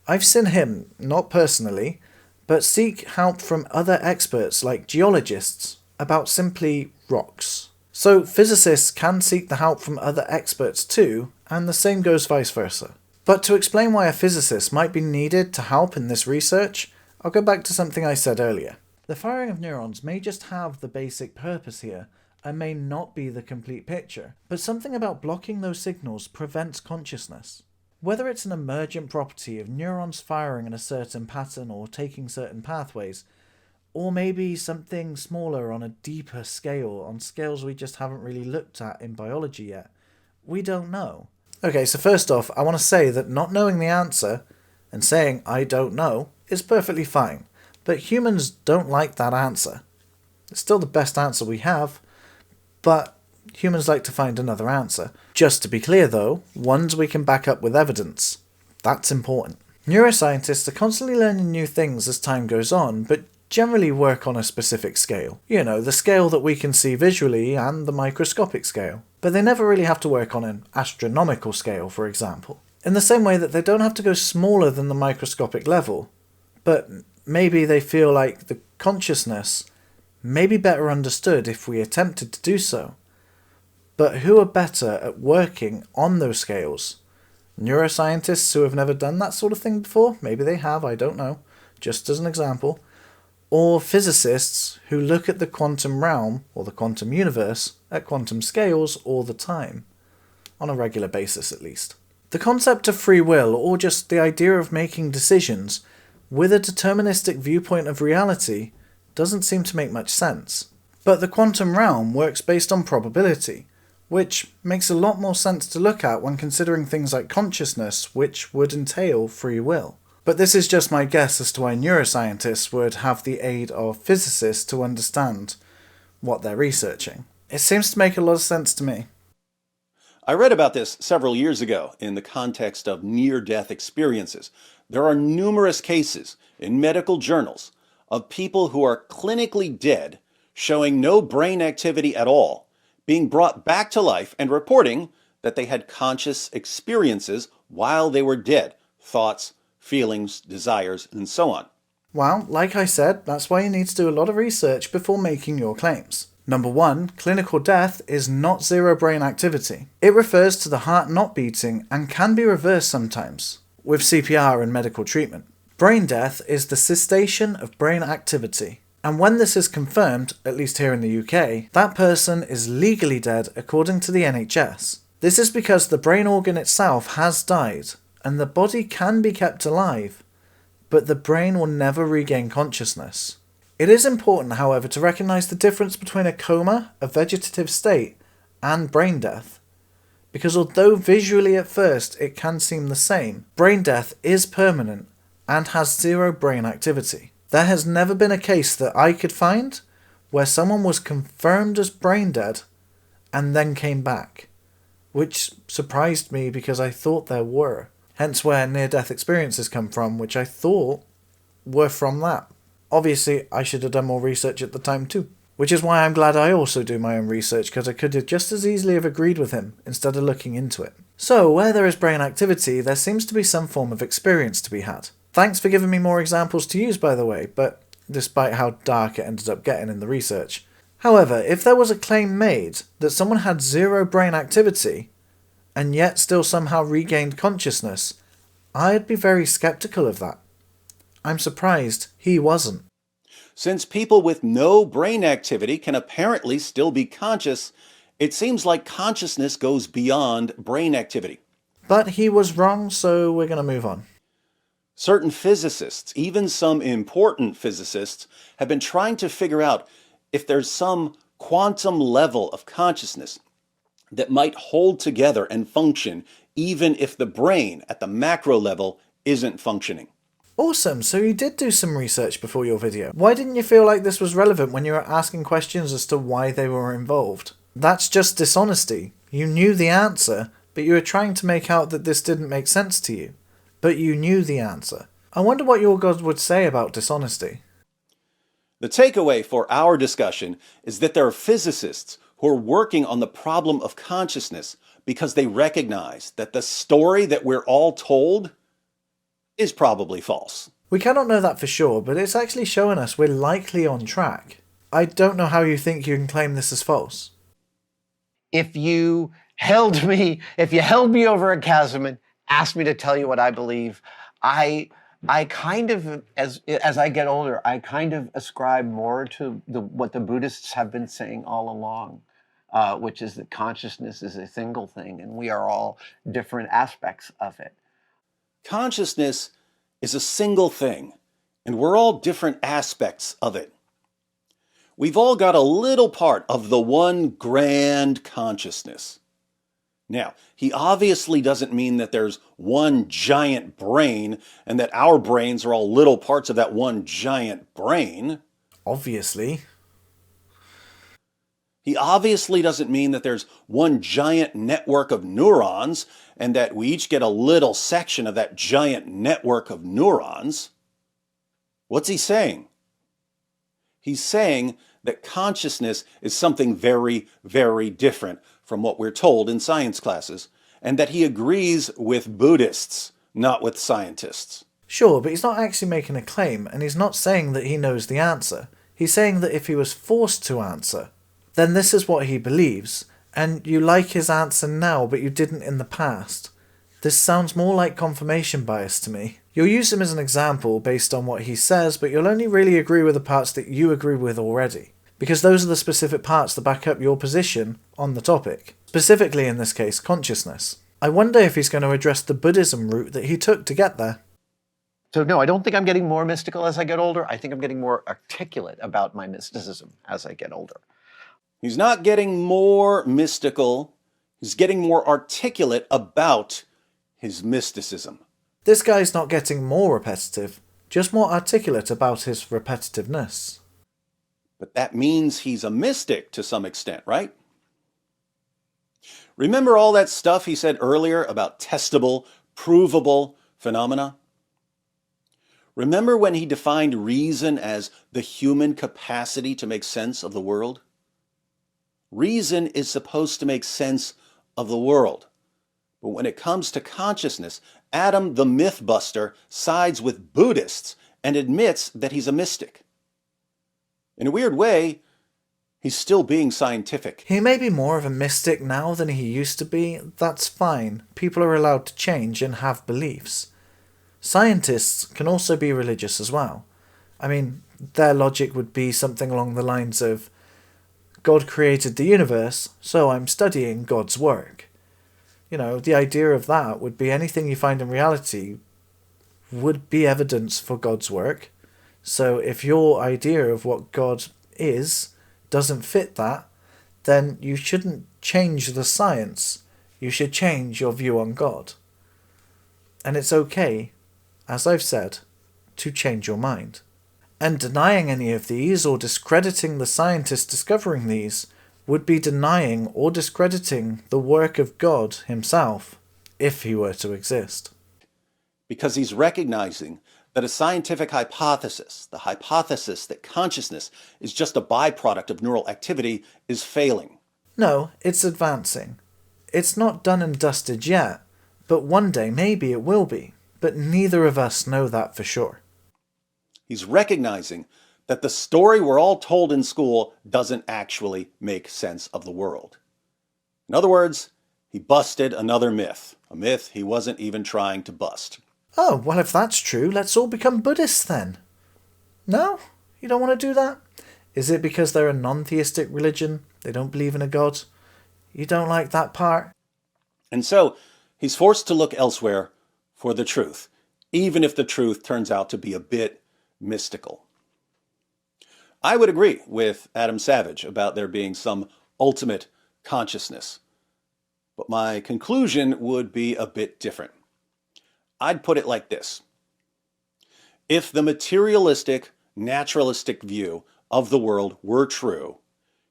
I've seen him, not personally, but seek help from other experts like geologists about simply rocks. So physicists can seek the help from other experts too, and the same goes vice versa. But to explain why a physicist might be needed to help in this research, I'll go back to something I said earlier. The firing of neurons may just have the basic purpose here, and may not be the complete picture, but something about blocking those signals prevents consciousness. Whether it's an emergent property of neurons firing in a certain pattern or taking certain pathways, or maybe something smaller on a deeper scale, on scales we just haven't really looked at in biology yet, we don't know. Okay, so first off, I want to say that not knowing the answer, and saying I don't know, is perfectly fine, but humans don't like that answer. It's still the best answer we have, but humans like to find another answer. Just to be clear though, ones we can back up with evidence. That's important. Neuroscientists are constantly learning new things as time goes on, but generally work on a specific scale. The scale that we can see visually and the microscopic scale. But they never really have to work on an astronomical scale, for example. In the same way that they don't have to go smaller than the microscopic level, but maybe they feel like the consciousness may be better understood if we attempted to do so. But who are better at working on those scales? Neuroscientists who have never done that sort of thing before? Maybe they have, I don't know. Just as an example. Or physicists who look at the quantum realm, or the quantum universe, at quantum scales all the time. On a regular basis at least. The concept of free will, or just the idea of making decisions with a deterministic viewpoint of reality, doesn't seem to make much sense. But the quantum realm works based on probability, which makes a lot more sense to look at when considering things like consciousness, which would entail free will. But this is just my guess as to why neuroscientists would have the aid of physicists to understand what they're researching. It seems to make a lot of sense to me. I read about this several years ago in the context of near-death experiences. There are numerous cases in medical journals of people who are clinically dead, showing no brain activity at all, being brought back to life and reporting that they had conscious experiences while they were dead, thoughts, feelings, desires, and so on. Well, like I said, that's why you need to do a lot of research before making your claims. Number 1, clinical death is not zero brain activity. It refers to the heart not beating and can be reversed sometimes, with CPR and medical treatment. Brain death is the cessation of brain activity, and when this is confirmed, at least here in the UK, that person is legally dead according to the NHS. This is because the brain organ itself has died, and the body can be kept alive, but the brain will never regain consciousness. It is important, however, to recognise the difference between a coma, a vegetative state, and brain death. Because although visually at first it can seem the same, brain death is permanent and has zero brain activity. There has never been a case that I could find where someone was confirmed as brain dead and then came back. which surprised me because I thought there were. Hence where near-death experiences come from, which I thought were from that. Obviously, I should have done more research at the time too. Which is why I'm glad I also do my own research, because I could have just as easily have agreed with him instead of looking into it. So, where there is brain activity, there seems to be some form of experience to be had. Thanks for giving me more examples to use, by the way, but despite how dark it ended up getting in the research. However, if there was a claim made that someone had zero brain activity, and yet still somehow regained consciousness, I'd be very skeptical of that. I'm surprised he wasn't. Since people with no brain activity can apparently still be conscious, it seems like consciousness goes beyond brain activity. But he was wrong, so we're going to move on. Certain physicists, even some important physicists, have been trying to figure out if there's some quantum level of consciousness that might hold together and function even if the brain at the macro level isn't functioning. Awesome, so you did do some research before your video. Why didn't you feel like this was relevant when you were asking questions as to why they were involved? That's just dishonesty. You knew the answer, but you were trying to make out that this didn't make sense to you. But you knew the answer. I wonder what your God would say about dishonesty. The takeaway for our discussion is that there are physicists who are working on the problem of consciousness because they recognize that the story that we're all told is probably false. We cannot know that for sure, but it's actually showing us we're likely on track. I don't know how you think you can claim this as false. If you held me over a chasm and asked me to tell you what I believe, I kind of, as I get older, I kind of ascribe more to what the Buddhists have been saying all along, which is that consciousness is a single thing and we are all different aspects of it. Consciousness is a single thing, and we're all different aspects of it. We've all got a little part of the one grand consciousness. Now, he obviously doesn't mean that there's one giant brain and that our brains are all little parts of that one giant brain. Obviously. He obviously doesn't mean that there's one giant network of neurons and that we each get a little section of that giant network of neurons. What's he saying? He's saying that consciousness is something very, very different from what we're told in science classes, and that he agrees with Buddhists, not with scientists. Sure, but he's not actually making a claim, and he's not saying that he knows the answer. He's saying that if he was forced to answer, then this is what he believes, and you like his answer now, but you didn't in the past. This sounds more like confirmation bias to me. You'll use him as an example based on what he says, but you'll only really agree with the parts that you agree with already, because those are the specific parts that back up your position on the topic. Specifically in this case, consciousness. I wonder if he's going to address the Buddhism route that he took to get there. So no, I don't think I'm getting more mystical as I get older. I think I'm getting more articulate about my mysticism as I get older. He's not getting more mystical. He's getting more articulate about his mysticism. This guy's not getting more repetitive, just more articulate about his repetitiveness. But that means he's a mystic to some extent, right? Remember all that stuff he said earlier about testable, provable phenomena? Remember when he defined reason as the human capacity to make sense of the world? Reason is supposed to make sense of the world. But when it comes to consciousness, Adam the Mythbuster sides with Buddhists and admits that he's a mystic. In a weird way, he's still being scientific. He may be more of a mystic now than he used to be. That's fine. People are allowed to change and have beliefs. Scientists can also be religious as well. I mean, their logic would be something along the lines of, God created the universe, so I'm studying God's work. You know, the idea of that would be anything you find in reality would be evidence for God's work. So if your idea of what God is doesn't fit that, then you shouldn't change the science. You should change your view on God. And it's okay, as I've said, to change your mind. And denying any of these or discrediting the scientists discovering these would be denying or discrediting the work of God himself, if he were to exist. Because he's recognizing that a scientific hypothesis, the hypothesis that consciousness is just a byproduct of neural activity, is failing. No, it's advancing. It's not done and dusted yet, but one day maybe it will be, but neither of us know that for sure. He's recognizing that the story we're all told in school doesn't actually make sense of the world. In other words, he busted another myth, a myth he wasn't even trying to bust. Oh, well, if that's true, let's all become Buddhists then. No? You don't want to do that? Is it because they're a non-theistic religion? They don't believe in a god? You don't like that part? And so, he's forced to look elsewhere for the truth, even if the truth turns out to be a bit mystical. I would agree with Adam Savage about there being some ultimate consciousness, but my conclusion would be a bit different. I'd put it like this. If the materialistic, naturalistic view of the world were true,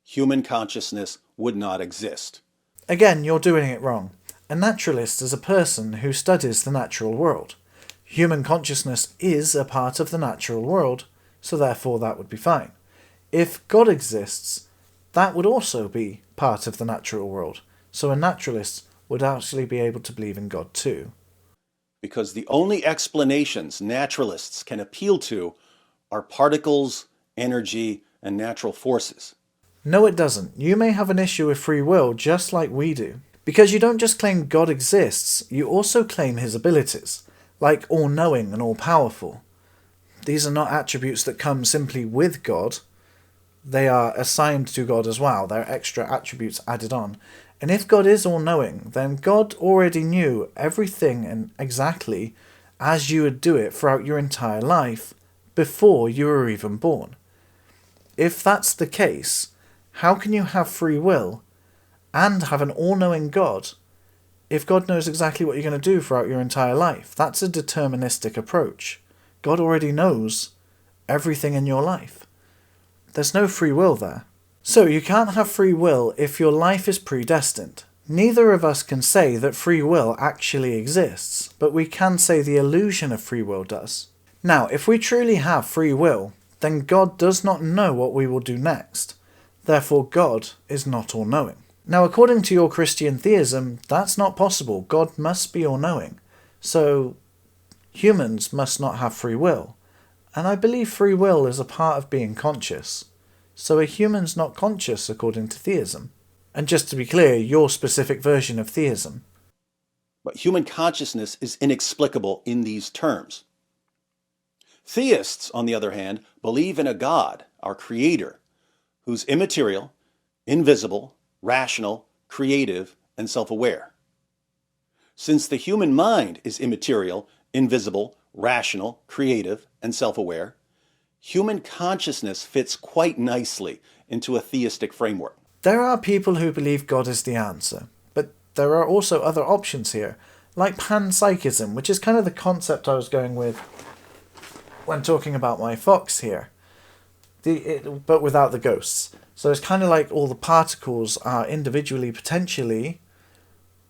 human consciousness would not exist. Again, you're doing it wrong. A naturalist is a person who studies the natural world. Human consciousness is a part of the natural world, so therefore that would be fine. If God exists, that would also be part of the natural world, so a naturalist would actually be able to believe in God too. Because the only explanations naturalists can appeal to are particles, energy, and natural forces. No, it doesn't. You may have an issue with free will just like we do. Because you don't just claim God exists, you also claim his abilities, like all-knowing and all-powerful. These are not attributes that come simply with God. They are assigned to God as well. They're extra attributes added on. And if God is all-knowing, then God already knew everything and exactly as you would do it throughout your entire life before you were even born. If that's the case, how can you have free will and have an all-knowing God if God knows exactly what you're going to do throughout your entire life? That's a deterministic approach. God already knows everything in your life. There's no free will there. So you can't have free will if your life is predestined. Neither of us can say that free will actually exists, but we can say the illusion of free will does. Now, if we truly have free will, then God does not know what we will do next. Therefore, God is not all-knowing. Now, according to your Christian theism, that's not possible. God must be all-knowing. So, humans must not have free will. And I believe free will is a part of being conscious. So a human's not conscious according to theism. And just to be clear, your specific version of theism. But human consciousness is inexplicable in these terms. Theists, on the other hand, believe in a God, our creator, who's immaterial, invisible, rational, creative, and self-aware. Since the human mind is immaterial, invisible, rational, creative, and self-aware, human consciousness fits quite nicely into a theistic framework. There are people who believe God is the answer, but there are also other options here, like panpsychism, which is kind of the concept I was going with when talking about my fox here, but without the ghosts. So it's kind of like all the particles are individually, potentially,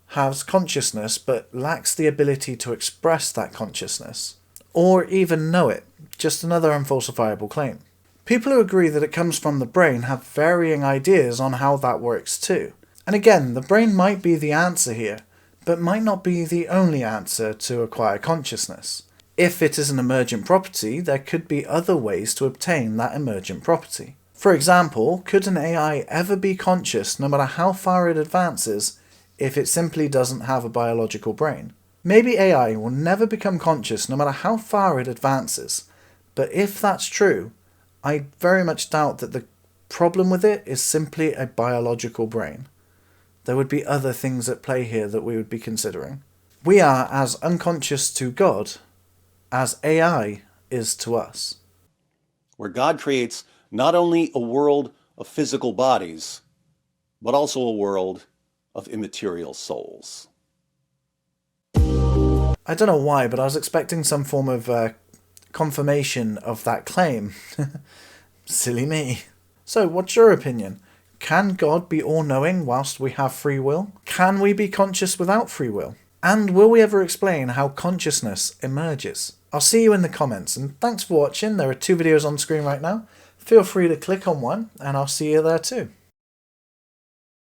has consciousness, but lacks the ability to express that consciousness, or even know it. Just another unfalsifiable claim. People who agree that it comes from the brain have varying ideas on how that works too. And again, the brain might be the answer here, but might not be the only answer to acquire consciousness. If it is an emergent property, there could be other ways to obtain that emergent property. For example, could an AI ever be conscious no matter how far it advances if it simply doesn't have a biological brain? Maybe AI will never become conscious no matter how far it advances. But if that's true, I very much doubt that the problem with it is simply a biological brain. There would be other things at play here that we would be considering. We are as unconscious to God as AI is to us. Where God creates not only a world of physical bodies, but also a world of immaterial souls. I don't know why, but I was expecting some form of confirmation of that claim. Silly me. So, what's your opinion? Can God be all-knowing whilst we have free will? Can we be conscious without free will? And will we ever explain how consciousness emerges? I'll see you in the comments, and thanks for watching. There are 2 videos on screen right now. Feel free to click on one, and I'll see you there too.